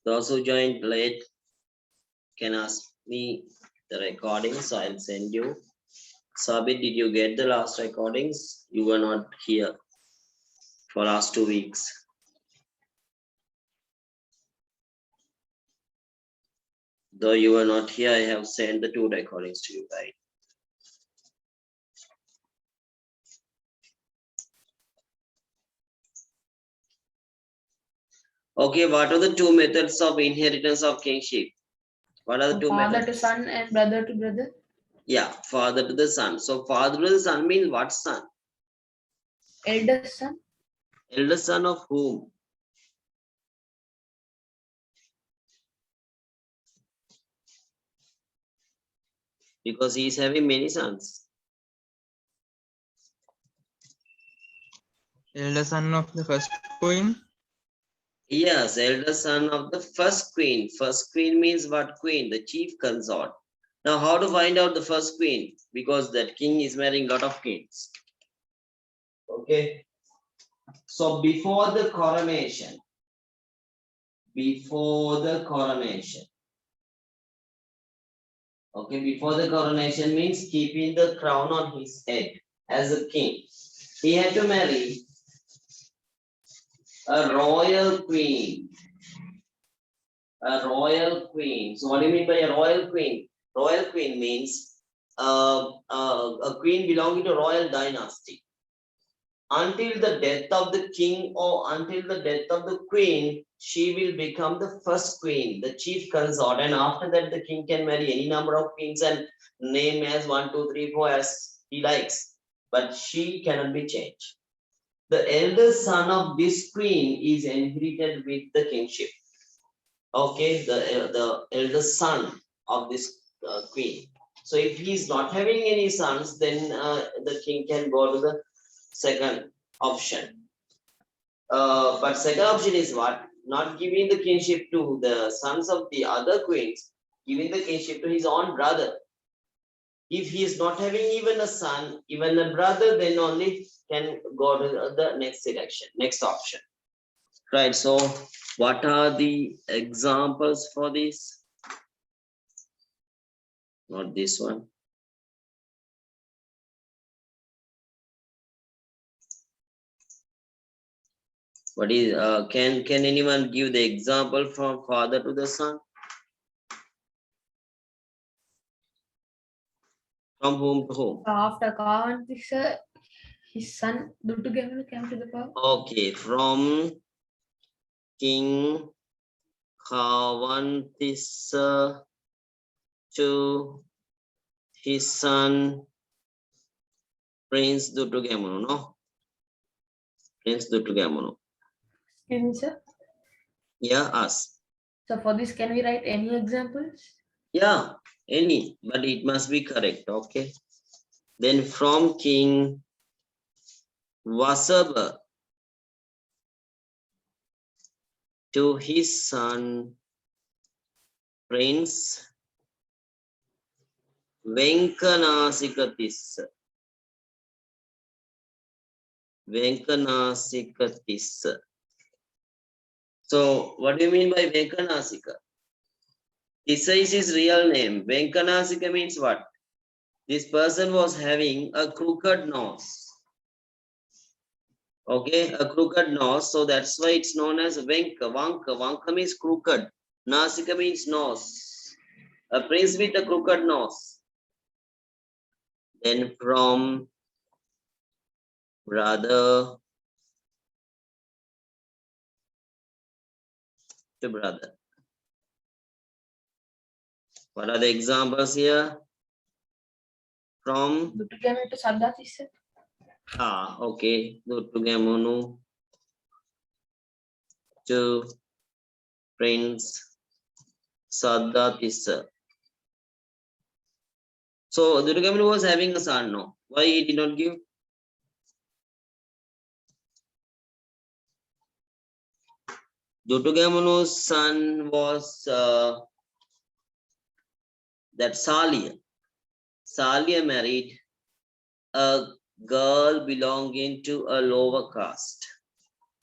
Those who joined late can ask me the recording, so I'll send you. Sabit, did you get the last recordings? You were not here for last 2 weeks. Though you were not here, I have sent the 2 recordings to you guys. Okay, what are the 2 methods of inheritance of kingship? What are the 2 Father methods? to son and brother to brother. Yeah, father to the son. So father to the son means what son? Eldest son. Eldest son of whom? Because he is having many sons. Elder son of the first queen. Yes, eldest son of the first queen. First queen means what queen? The chief consort. Now, how to find out the first queen? Because that king is marrying lot of kings. Okay. So before the coronation, okay, before the coronation means keeping the crown on his head as a king. He had to marry a royal queen. A royal queen. So what do you mean by a royal queen? Royal queen means a queen belonging to royal dynasty. Until the death of the king or until the death of the queen, she will become the first queen, the chief consort. And after that, the king can marry any number of queens and name as 1, 2, 3, 4 as he likes. But she cannot be changed. The eldest son of this queen is inherited with the kingship. Okay, the eldest son of this queen. So if he is not having any sons, then the king can go to the second option. But second option is what? Not giving the kingship to the sons of the other queens, giving the kingship to his own brother. If he is not having even a son, even a brother, then only can go to the next selection, next option. Right, so what are the examples for this? Not this one. What is can anyone give the example from father to the son? From whom to whom? After Kavantisa, his son Duttugavanu came to the power. Okay, from King Kavantisa to his son Prince Duttugavanu, no? Prince Duttugavanu. Excuse me, sir. Yeah, us. So for this, can we write any examples? Yeah, any, but it must be correct, okay? Then from King Vasabha to his son Prince Venkanasikatis. Venkanasikatis. So what do you mean by Venkanasika? Tissa is his real name. Venkanasika means what? This person was having a crooked nose. Okay, a crooked nose. So that's why it's known as Venka. Vanka. Vanka means crooked. Nasika means nose. A prince with a crooked nose. Then from brother to brother. What are the examples here? From Duttugavanu to Saddhatisa. okay, Duttugavanu to Prince Saddhatisa. So Duttugavanu was having a son, no? Why he did not give? Duttugavanu's son was that Salia. Salia married a girl belonging to a lower caste.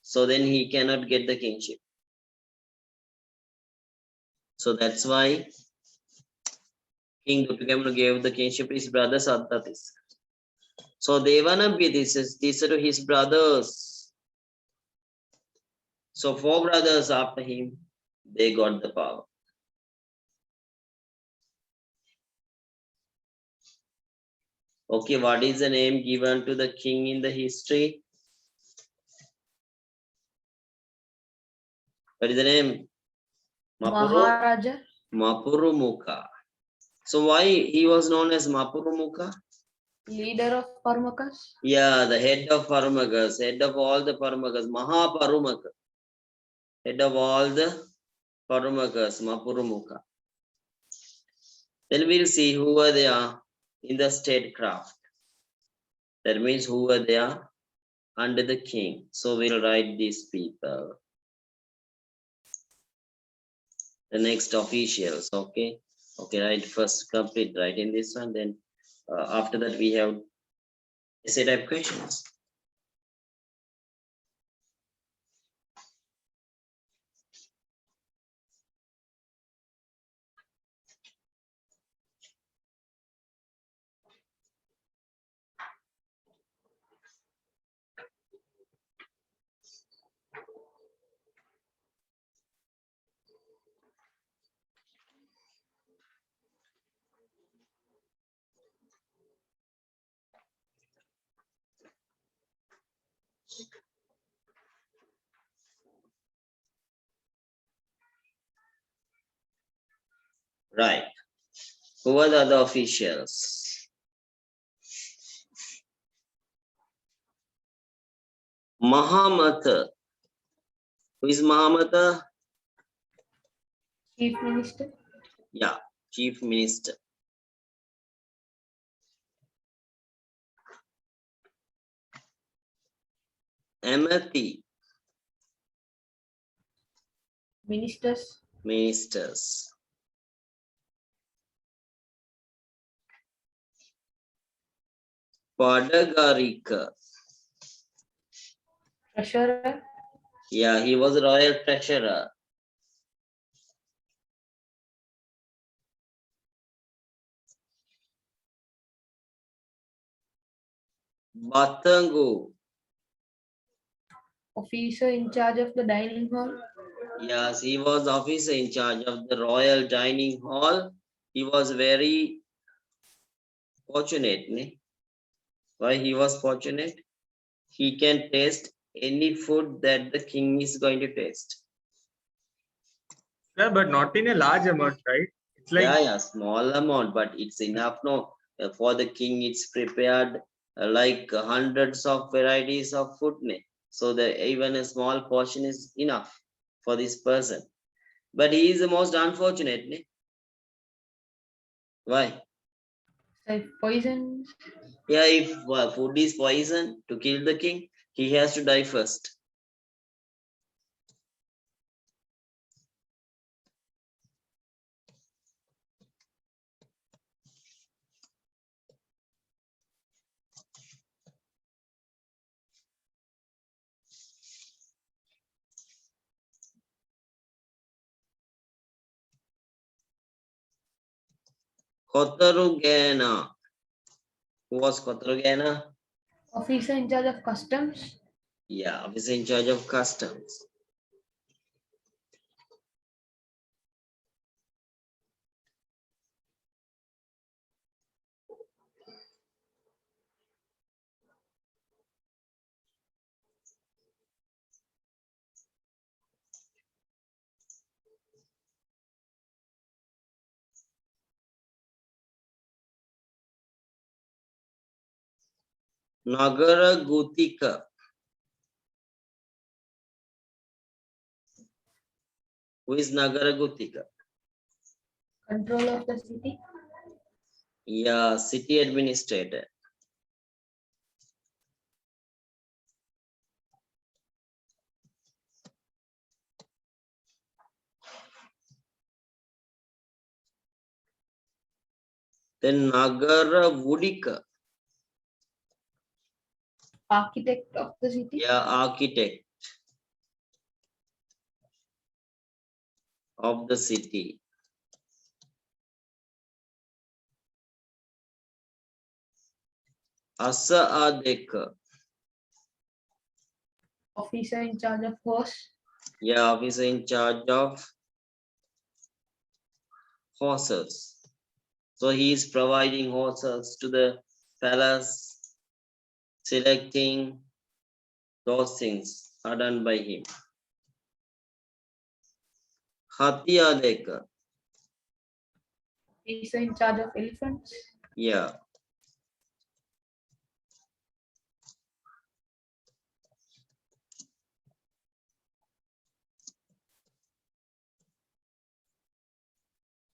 So then he cannot get the kingship. So that's why King Duttugavanu gave the kingship to his brother Saddhatisa. So Devanabhi, these are his brothers. So 4 brothers after him, they got the power. Okay, what is the name given to the king in the history? What is the name? Maharaja. Mapurumukha. So why he was known as Mapurumukha? Leader of Parmakas. Yeah, the head of Parmakas, head of all the Parmakas, Mahaparumaka. Head of all the Parmakas, Mapurumukha. Then we'll see who are they are in the statecraft. That means who are they are under the king. So we'll write these people. The next officials, okay? Okay, right, first complete, right in this one, then after that we have essay type questions. Right. Who are the other officials? Mahamata. Who is Mahamata? Chief Minister. Yeah, Chief Minister. Amati. Ministers. Ministers. Padagarika. Treasurer. Yeah, he was royal treasurer. Batangu. Officer in charge of the dining hall. Yes, he was officer in charge of the royal dining hall. He was very fortunate. Ne? Why he was fortunate? He can taste any food that the king is going to taste. Yeah, but not in a large amount, right? It's like Yeah, small amount, but it's enough. No, for the king, it's prepared like hundreds of varieties of food. Ne? So that even a small portion is enough for this person. But he is the most unfortunate. Ne? Why? Like poisons. Yeah, if food is poison to kill the king, he has to die first. Kotarugena. Who was Kotarugena? Officer in charge of customs. Yeah, officer in charge of customs. Nagara Gutika. Who is Nagara Gutika? Control of the city. Yeah, city administrator. Then Nagara Vudika. Architect of the city. Yeah, architect of the city. Asa Adeka. Officer in charge of horse. Yeah, officer in charge of horses. So he is providing horses to the palace, selecting those things are done by him. Hatia Deka. Officer in charge of elephants. Yeah.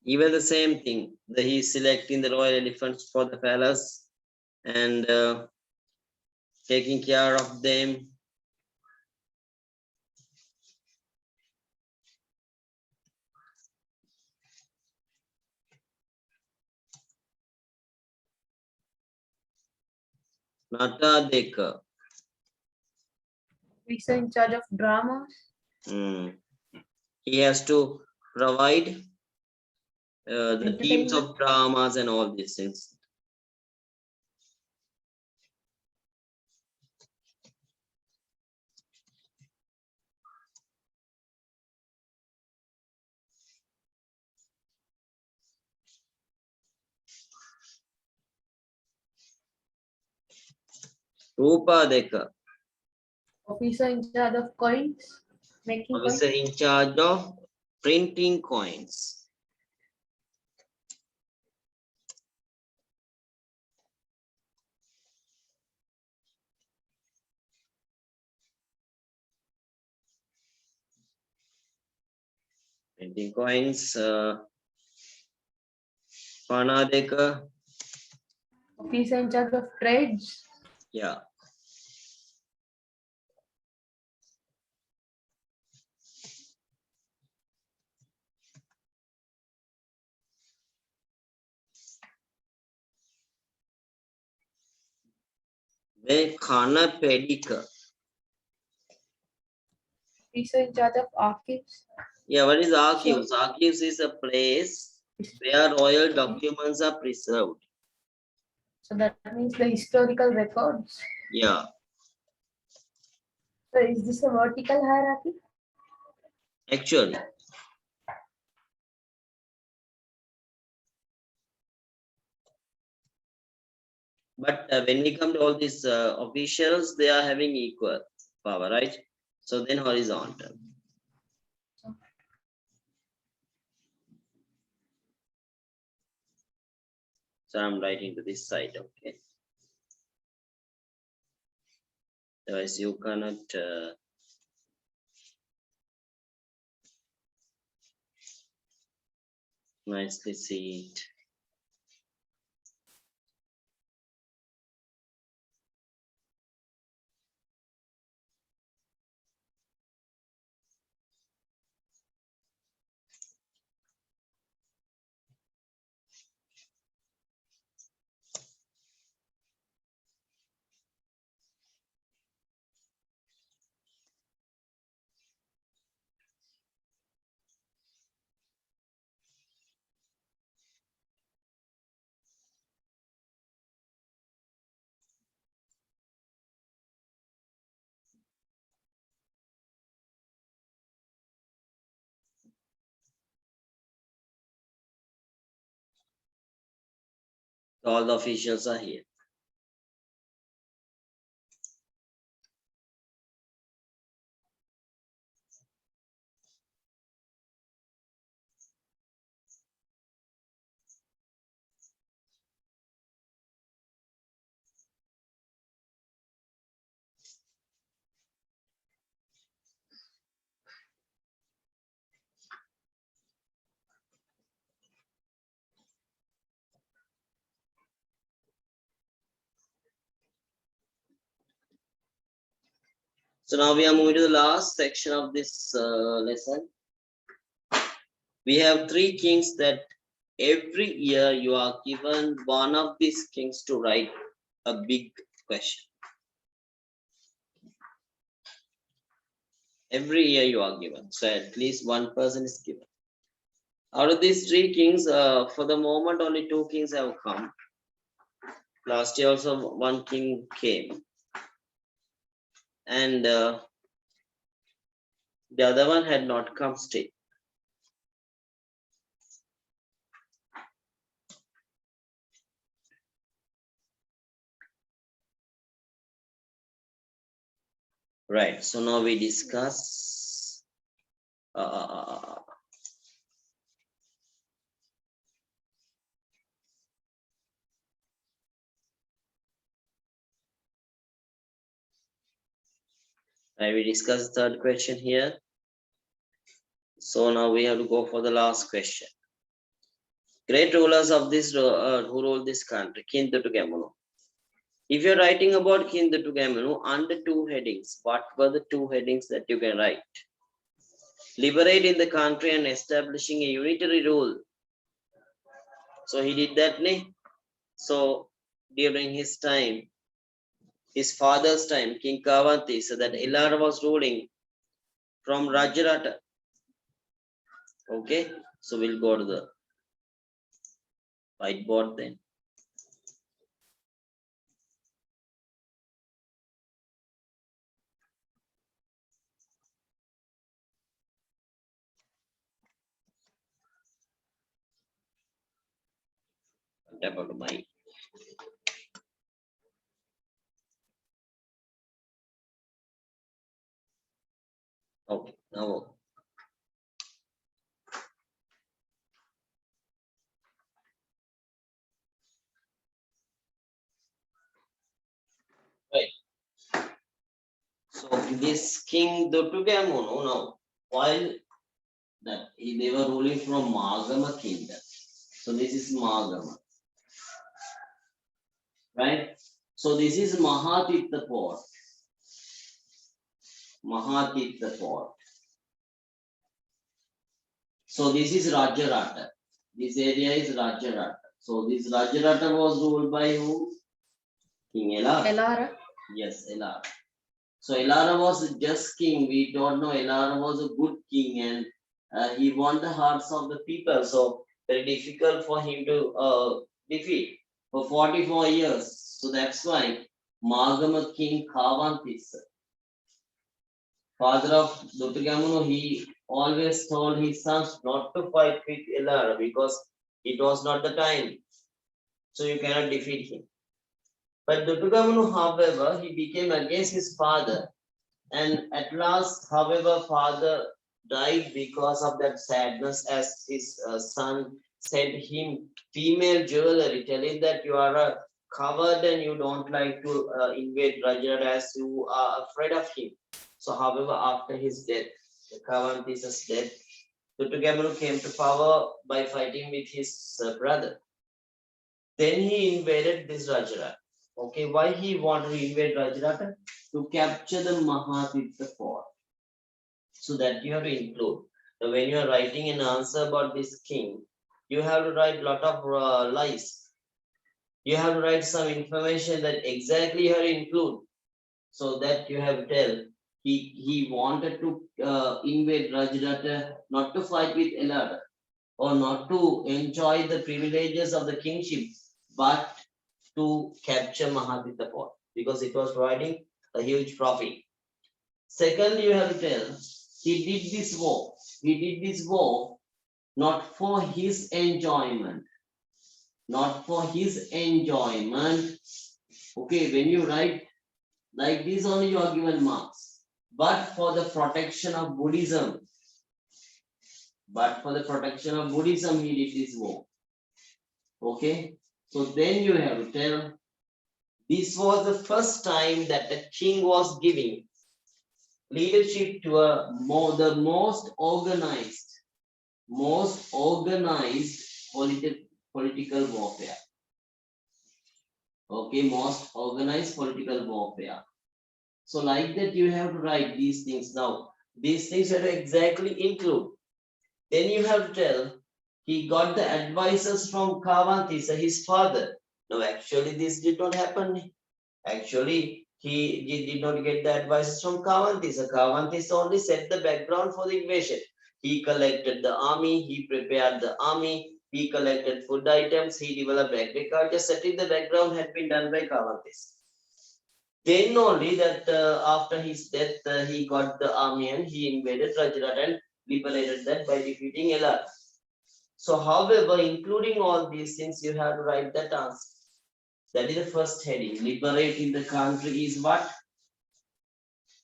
Even the same thing, that he is selecting the royal elephants for the palace and taking care of them. Nata Deka. Officer in charge of dramas. He has to provide the teams Entertainment. of dramas and all these things. Rupa Deka. Officer in charge of coins. Making coins. Officer in charge of printing coins. Printing coins. Pana Deka. Officer in charge of trades. Yeah. Then Khana Pedika. Officer in charge of archives. Yeah, what is archives? Archives is a place where royal documents are preserved. So that means the historical records. Yeah. So is this a vertical hierarchy? Actually, but when we come to all these officials, they are having equal power, right? So then horizontal. So I'm writing to this side, okay? Otherwise, you cannot. Nicely see it. All the officials are here. So now we are moving to the last section of this lesson. We have three kings that every year you are given one of these kings to write a big question. Every year you are given. So at least one person is given. Out of these three kings, for the moment, only two kings have come. Last year also one king came. And the other one had not come still. Right, so now we discuss we discuss the third question here. So now we have to go for the last question. Great rulers of this who ruled this country, King Tutugamunu. If you're writing about King Tutugamunu under two headings, what were the two headings that you can write? Liberating the country and establishing a unitary rule. So he did that, ne? So during his time, his father's time, King Kavanti, so that Elara was ruling from Rajarata. Okay, so we'll go to the whiteboard then. About my okay now right. So this King Tutugamunu now, while that they were ruling from Magama kingdom. So this is Magama. Right? So this is Mahatitha port. Mahatitha port. So this is Rajarata. This area is Rajarata. So this Rajarata was ruled by who? King Elara. Elara. Yes, Elara. So Elara was just king. We don't know Elara was a good king and he won the hearts of the people. So very difficult for him to defeat for 44 years. So that's why Magama king Kavantissa father of Dutugamunu, he always told his sons not to fight with Elara because it was not the time. So you cannot defeat him. But Dutugamunu, however, he became against his father. And at last, however, father died because of that sadness as his son sent him female jewelry, telling that you are a coward and you don't like to invade Rajat as you are afraid of him. So, however, after his death, the Kavantisa's death, Tutugamunu came to power by fighting with his brother. Then he invaded this Rajarat. Okay, why he wanted to invade Rajarat? To capture the Mahatitya fort. So that you have to include. So when you are writing an answer about this king, you have to write lot of lies. You have to write some information that exactly you have to include. So that you have to tell he wanted to invade Rajrata not to fight with Elara or not to enjoy the privileges of the kingship, but to capture Mahatitya fort because it was providing a huge profit. Second, you have to tell he did this war. He did this war not for his enjoyment. Not for his enjoyment. Okay, when you write like this only you are given marks. But for the protection of Buddhism. But for the protection of Buddhism, he did this war. Okay, so then you have to tell this was the first time that the king was giving leadership to the most organized political warfare. Okay, most organized political warfare. So like that you have to write these things now. These things you have to exactly include. Then you have to tell he got the advices from Kavantisa, his father. No, actually this did not happen. Actually, he did not get the advices from Kavantisa. Kavantisa only set the background for the invasion. He collected the army, he prepared the army, he collected food items, he developed agriculture. Setting the background had been done by Kavantisa. Then only that after his death, he got the army and he invaded Rajarat and liberated that by defeating Elar. So, however, including all these things, you have to write that answer. That is the first heading. Liberating the country is what?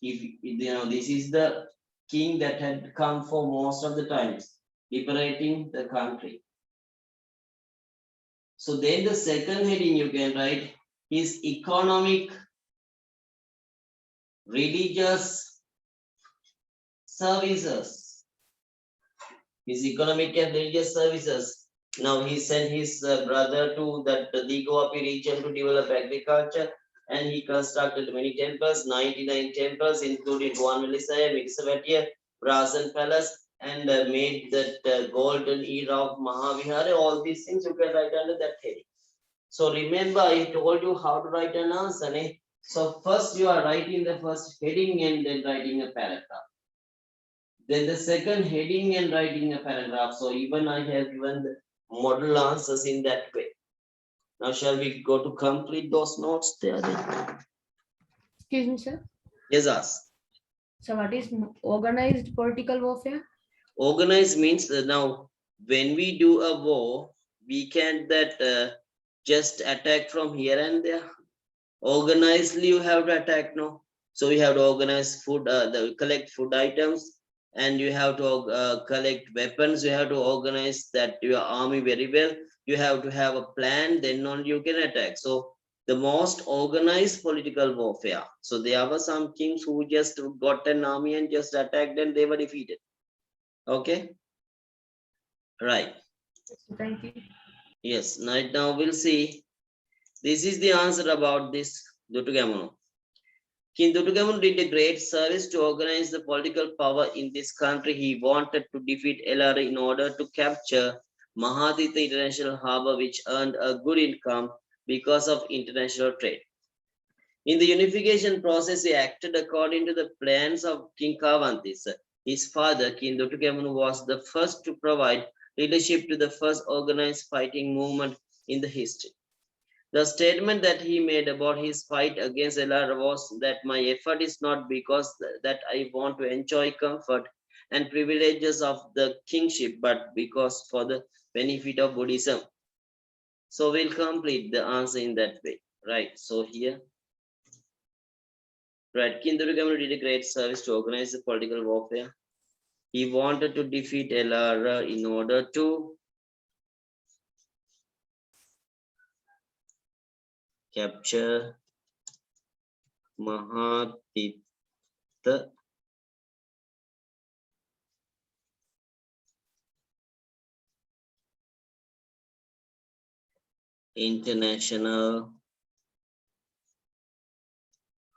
If you know, this is the king that had come for most of the times. Liberating the country. So then the second heading you can write is economic, religious services. His economic and religious services. Now he sent his brother to that Digoapi region to develop agriculture, and he constructed many temples, 99 temples, including Guanvelisaya, Miksavatia, Brazen Palace, and made that golden era of Mahavihara. All these things you can write under that heading. So remember, I told you how to write an answer. Eh? So first you are writing the first heading and then writing a paragraph. Then the second heading and writing a paragraph. So even I have given the model answers in that way. Now shall we go to complete those notes there? Then? Excuse me, sir. Yes, ask. So what is organized political warfare? Organized means now when we do a war, we can't that just attack from here and there. Organizedly you have to attack, no? So you have to organize food, collect food items, and you have to collect weapons. You have to organize that your army very well. You have to have a plan, then only you can attack. So the most organized political warfare. So there were some kings who just got an army and just attacked and they were defeated. Okay, right. Thank you. Yes, right now we'll see. This is the answer about this Dutugamunu. King Dutugamunu did a great service to organize the political power in this country. He wanted to defeat Elara in order to capture Mahatitya International Harbour, which earned a good income because of international trade. In the unification process, he acted according to the plans of King Kavantisa. His father, King Dutugamunu, was the first to provide leadership to the first organized fighting movement in the history. The statement that he made about his fight against Elara was that my effort is not because that I want to enjoy comfort and privileges of the kingship, but because for the benefit of Buddhism. So we'll complete the answer in that way, right? So here, right, Kindurugam did a great service to organize the political warfare. He wanted to defeat Elara in order to capture Mahatitha International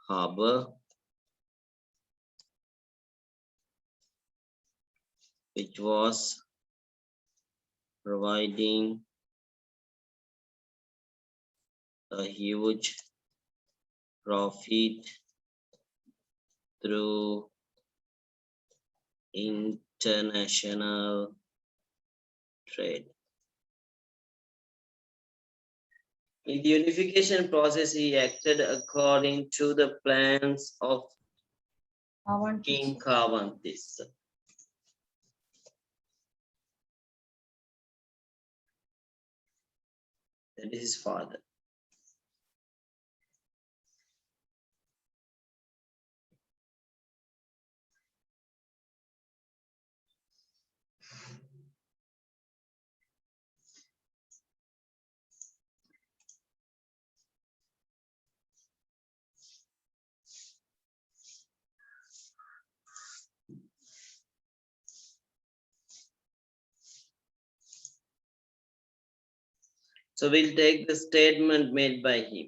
Harbor, which was providing a huge profit through international trade. In the unification process, he acted according to the plans of King Kavantis. That is his father. So we'll take the statement made by him.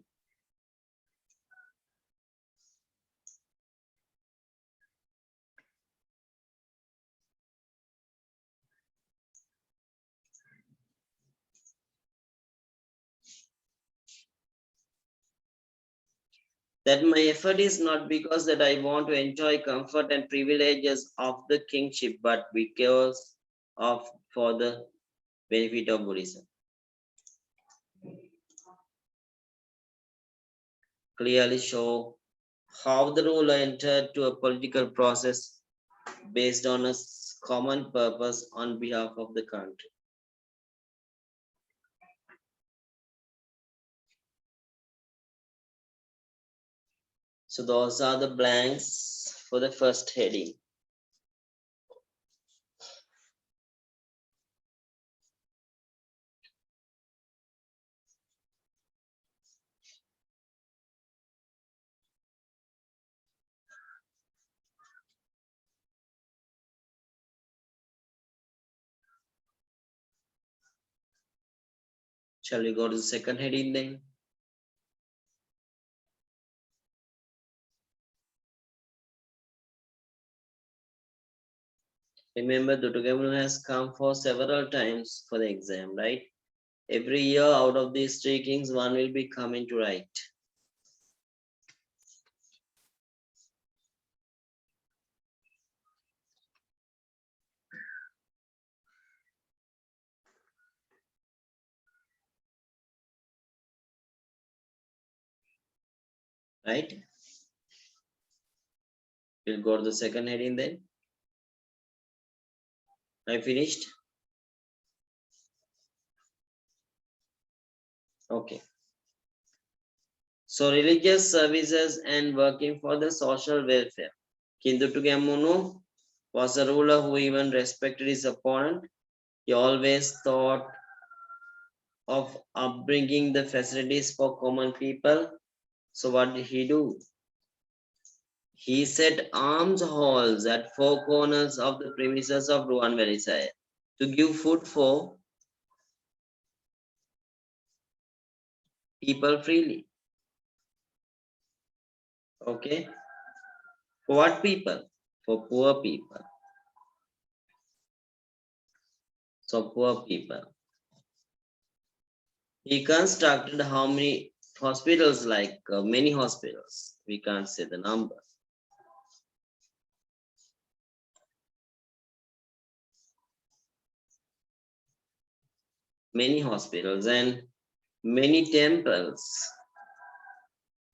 That my effort is not because that I want to enjoy comfort and privileges of the kingship, but because of for the benefit of Buddhism. Clearly show how the ruler entered to a political process based on a common purpose on behalf of the country. So those are the blanks for the first heading. Shall we go to the second heading then? Remember, Dutugamunu has come for several times for the exam, right? Every year out of these three kings, one will be coming to write. Right? We'll go to the second heading then. I finished? Okay. So religious services and working for the social welfare. Kindutugamunu was a ruler who even respected his opponent. He always thought of upbringing the facilities for common people. So what did he do? He set alms halls at four corners of the premises of Ruan Velisaya to give food for people freely. Okay? For what people? For poor people. So poor people. He constructed how many hospitals, like many hospitals. We can't say the number. Many hospitals, and many temples.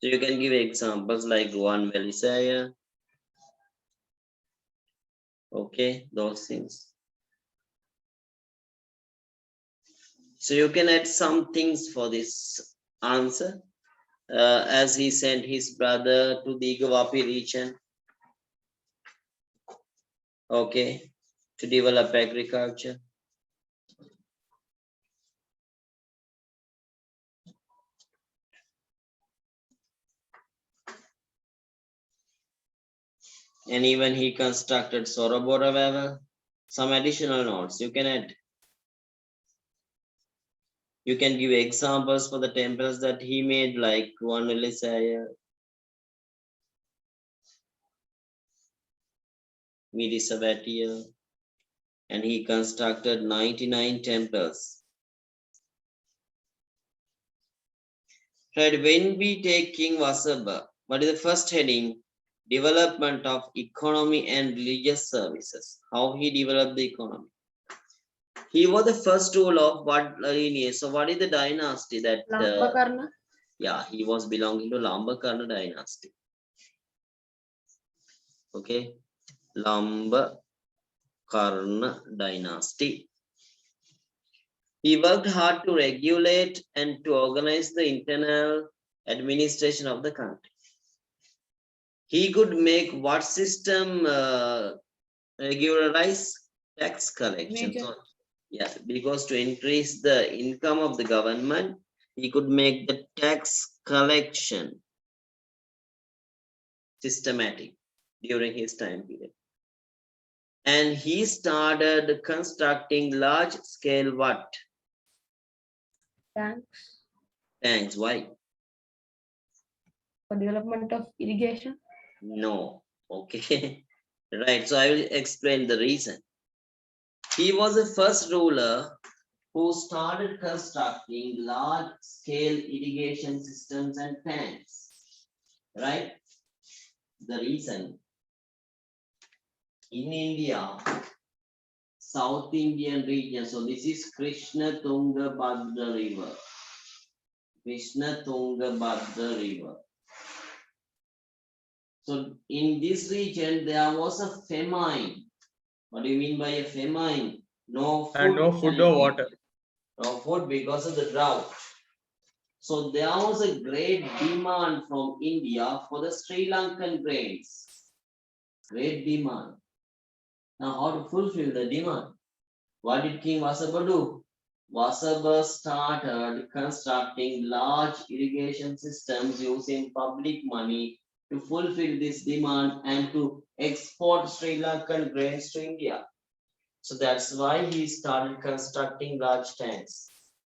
So you can give examples like one Velisaya. Okay, those things. So you can add some things for this answer. As he sent his brother to the Igavapi region. Okay, to develop agriculture. And even he constructed Sorobora Vavel. Some additional notes you can add. You can give examples for the temples that he made, like one Elisaya, Midisabatia, and he constructed 99 temples. Right, when we take King Vasabha, what is the first heading? Development of economy and religious services. How he developed the economy. He was the first ruler of what lineage? So what is the dynasty that? Lambakarna. Yeah, he was belonging to Lambakarna dynasty. Okay, Lambakarna dynasty. He worked hard to regulate and to organize the internal administration of the country. He could make what system regularize tax collection. So, yeah, because to increase the income of the government, he could make the tax collection systematic during his time period. And he started constructing large scale what? Thanks Tanks. Why? for development of irrigation. No. Okay. Right. So I will explain the reason. He was the first ruler who started constructing large scale irrigation systems and tanks. Right? The reason in India, South Indian region, so this is Krishna Tungabhadra river. Krishna Tungabhadra river. So in this region, there was a famine. What do you mean by a famine? No food. And no food or water. No food because of the drought. So there was a great demand from India for the Sri Lankan grains. Great demand. Now how to fulfill the demand? What did King Vasabha do? Vasabha started constructing large irrigation systems using public money to fulfill this demand and to export Sri Lankan grains to India. So that's why he started constructing large tanks.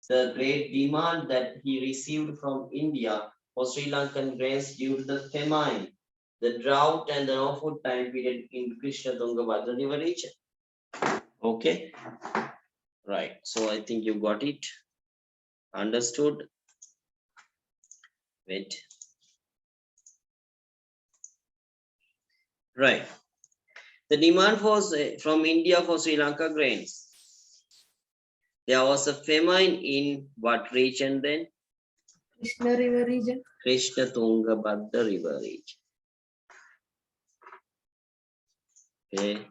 The great demand that he received from India for Sri Lankan grains due to the famine, the drought and the no food time period in Krishna Tungabhadra river region. Okay. Right. So I think you got it. Understood. Wait. Right. The demand from India for Sri Lanka grains. There was a famine in what region then? Krishna River region. Krishna Tungabhadra river region. Okay.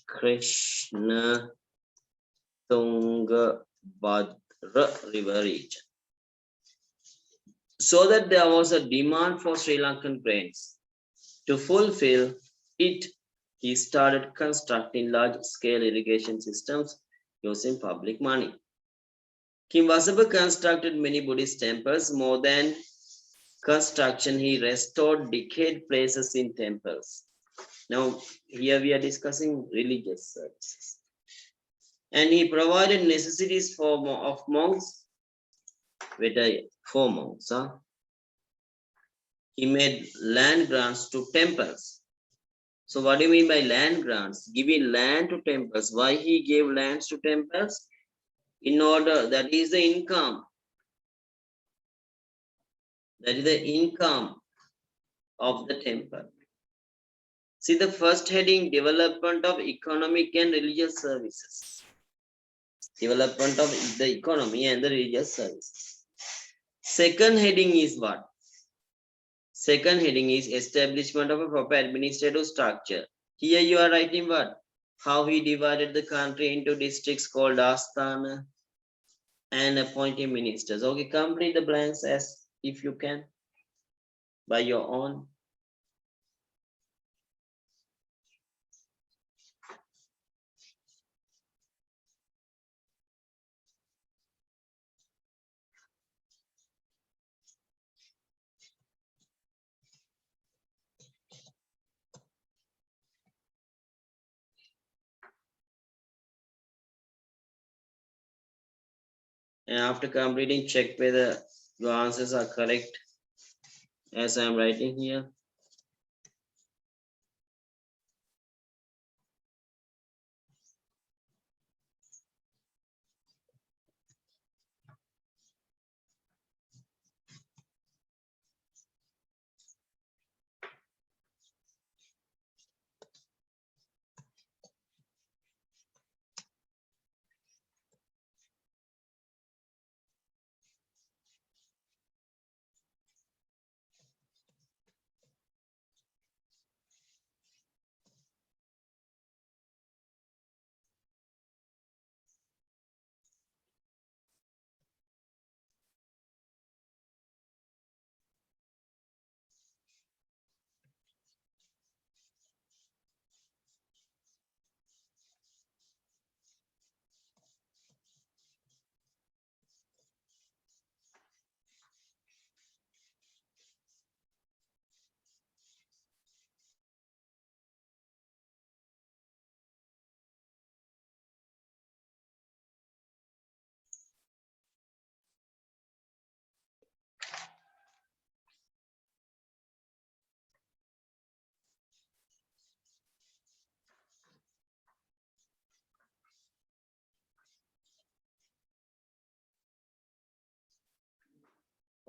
Krishna Tungabhadra river region. So that there was a demand for Sri Lankan grains. To fulfill it, he started constructing large-scale irrigation systems using public money. King Vasabha constructed many Buddhist temples. More than construction, he restored decayed places in temples. Now, here we are discussing religious services. And he provided necessities of monks. For monks. Huh? He made land grants to temples. So what do you mean by land grants? Giving land to temples. Why he gave lands to temples? In order, that is the income. That is the income of the temple. See the first heading, development of economic and religious services. Development of the economy and the religious services. Second heading is what? Second heading is establishment of a proper administrative structure. Here you are writing what? How he divided the country into districts called Asthana and appointing ministers. Okay, complete the blanks as if you can by your own. And after completing, check whether your answers are correct as I am writing here.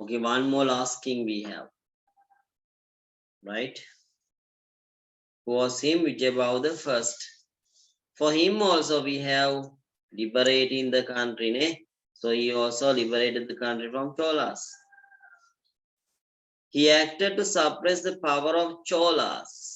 Okay, one more last king we have. Right? Who was him? Vijayabhau the first. For him also we have liberating the country. Ne? So he also liberated the country from Cholas. He acted to suppress the power of Cholas.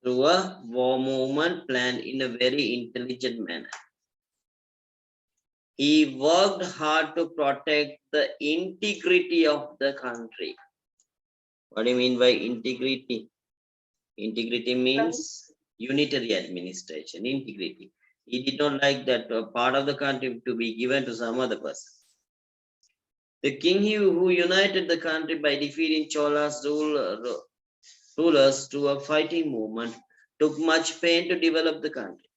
Through a war movement planned in a very intelligent manner. He worked hard to protect the integrity of the country. What do you mean by integrity? Integrity means unitary administration, integrity. He did not like that part of the country to be given to some other person. The king who united the country by defeating Cholas rulers to a fighting movement took much pain to develop the country.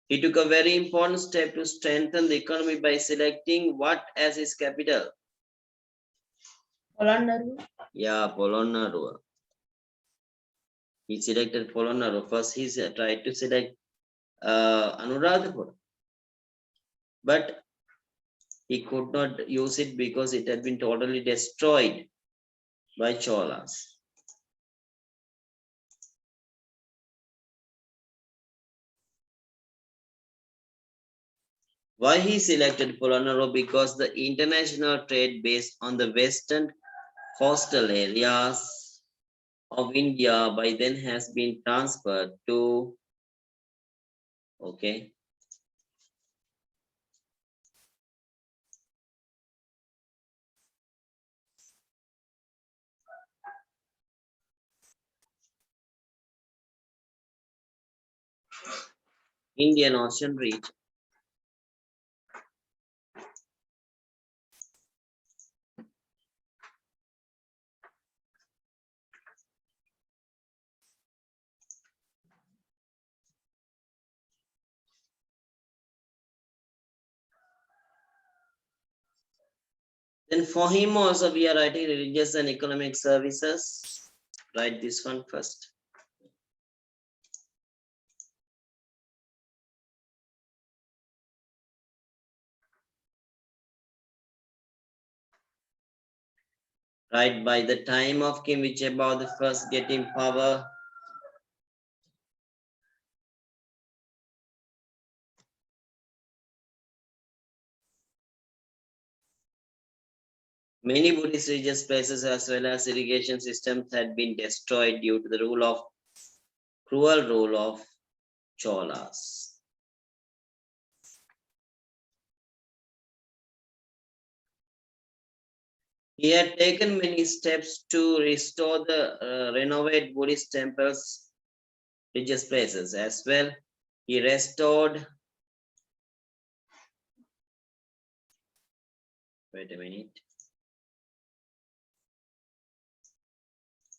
He took a very important step to strengthen the economy by selecting what as his capital? Polonnaruwa. Yeah, Polonnaruwa. He selected Polonnaruwa. First, he tried to select Anuradhapura. But he could not use it because it had been totally destroyed by Cholas. Why he selected Polonnaruwa? Because the international trade based on the western coastal areas of India by then has been transferred to, okay, Indian Ocean region. Then for him also we are writing religious and economic services. Write this one first. Right, by the time of King Vijayabhua the first getting power, many Buddhist religious places as well as irrigation systems had been destroyed due to the cruel rule of Cholas. He had taken many steps to restore the renovate Buddhist temples, religious places as well. He restored. Wait a minute.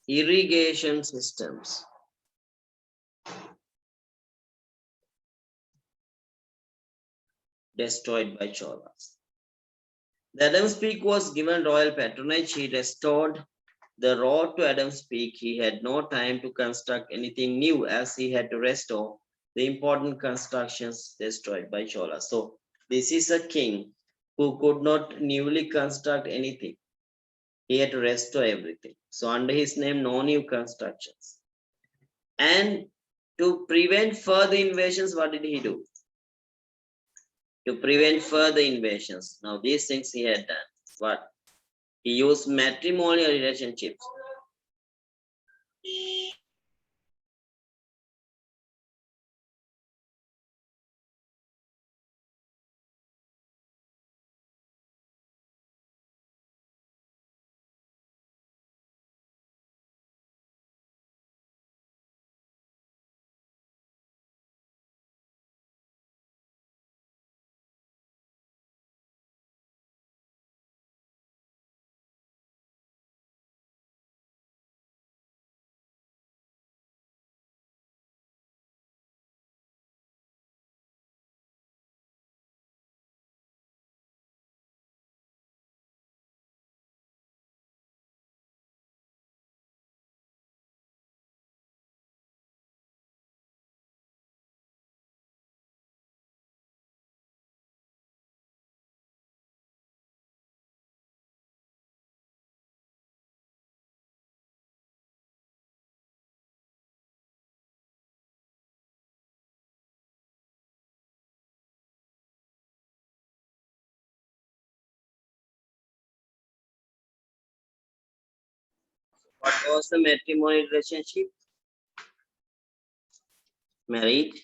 Irrigation systems. Destroyed by Cholas. The Adams Peak was given royal patronage. He restored the road to Adams Peak. He had no time to construct anything new as he had to restore the important constructions destroyed by Cholas. So this is a king who could not newly construct anything. He had to restore everything. So under his name, no new constructions. And to prevent further invasions, what did he do? To prevent further invasions. Now these things he had done. What? He used matrimonial relationships. What was the matrimonial relationship? Married.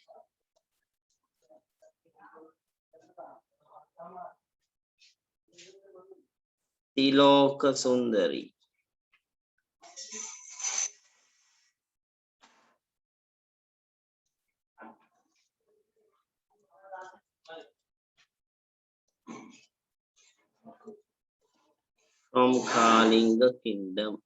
Tiloka Sundari. From Kalinga Kingdom.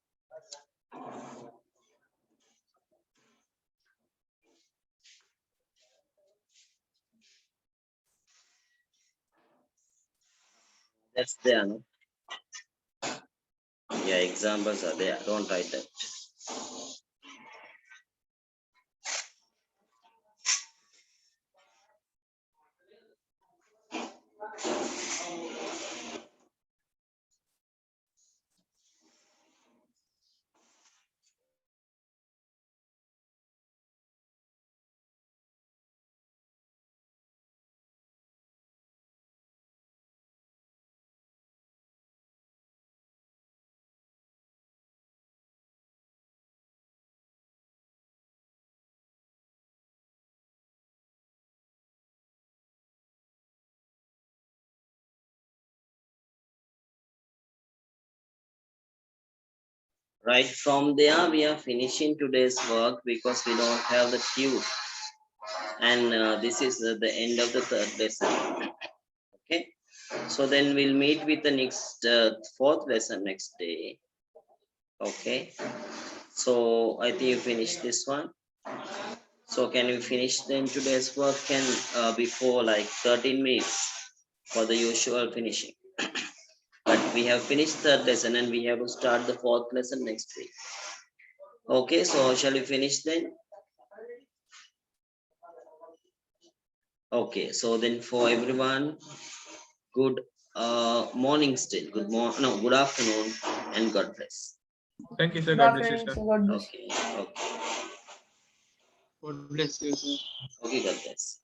That's there, no? Yeah, examples are there. Don't write that. Right from there, we are finishing today's work because we don't have the tube. And this is the end of the third lesson. Okay. So then we'll meet with the next fourth lesson next day. Okay. So I think you finished this one. So can we finish then today's work can before like 13 minutes for the usual finishing. But we have finished third lesson and we have to start the fourth lesson next week. Okay, so shall we finish then? Okay, so then for everyone, good morning still. Good afternoon. and God bless. Thank you, sir. Good God bless you, afternoon, sir. sir. God bless. Okay, okay, God bless you, sir. okay, God bless.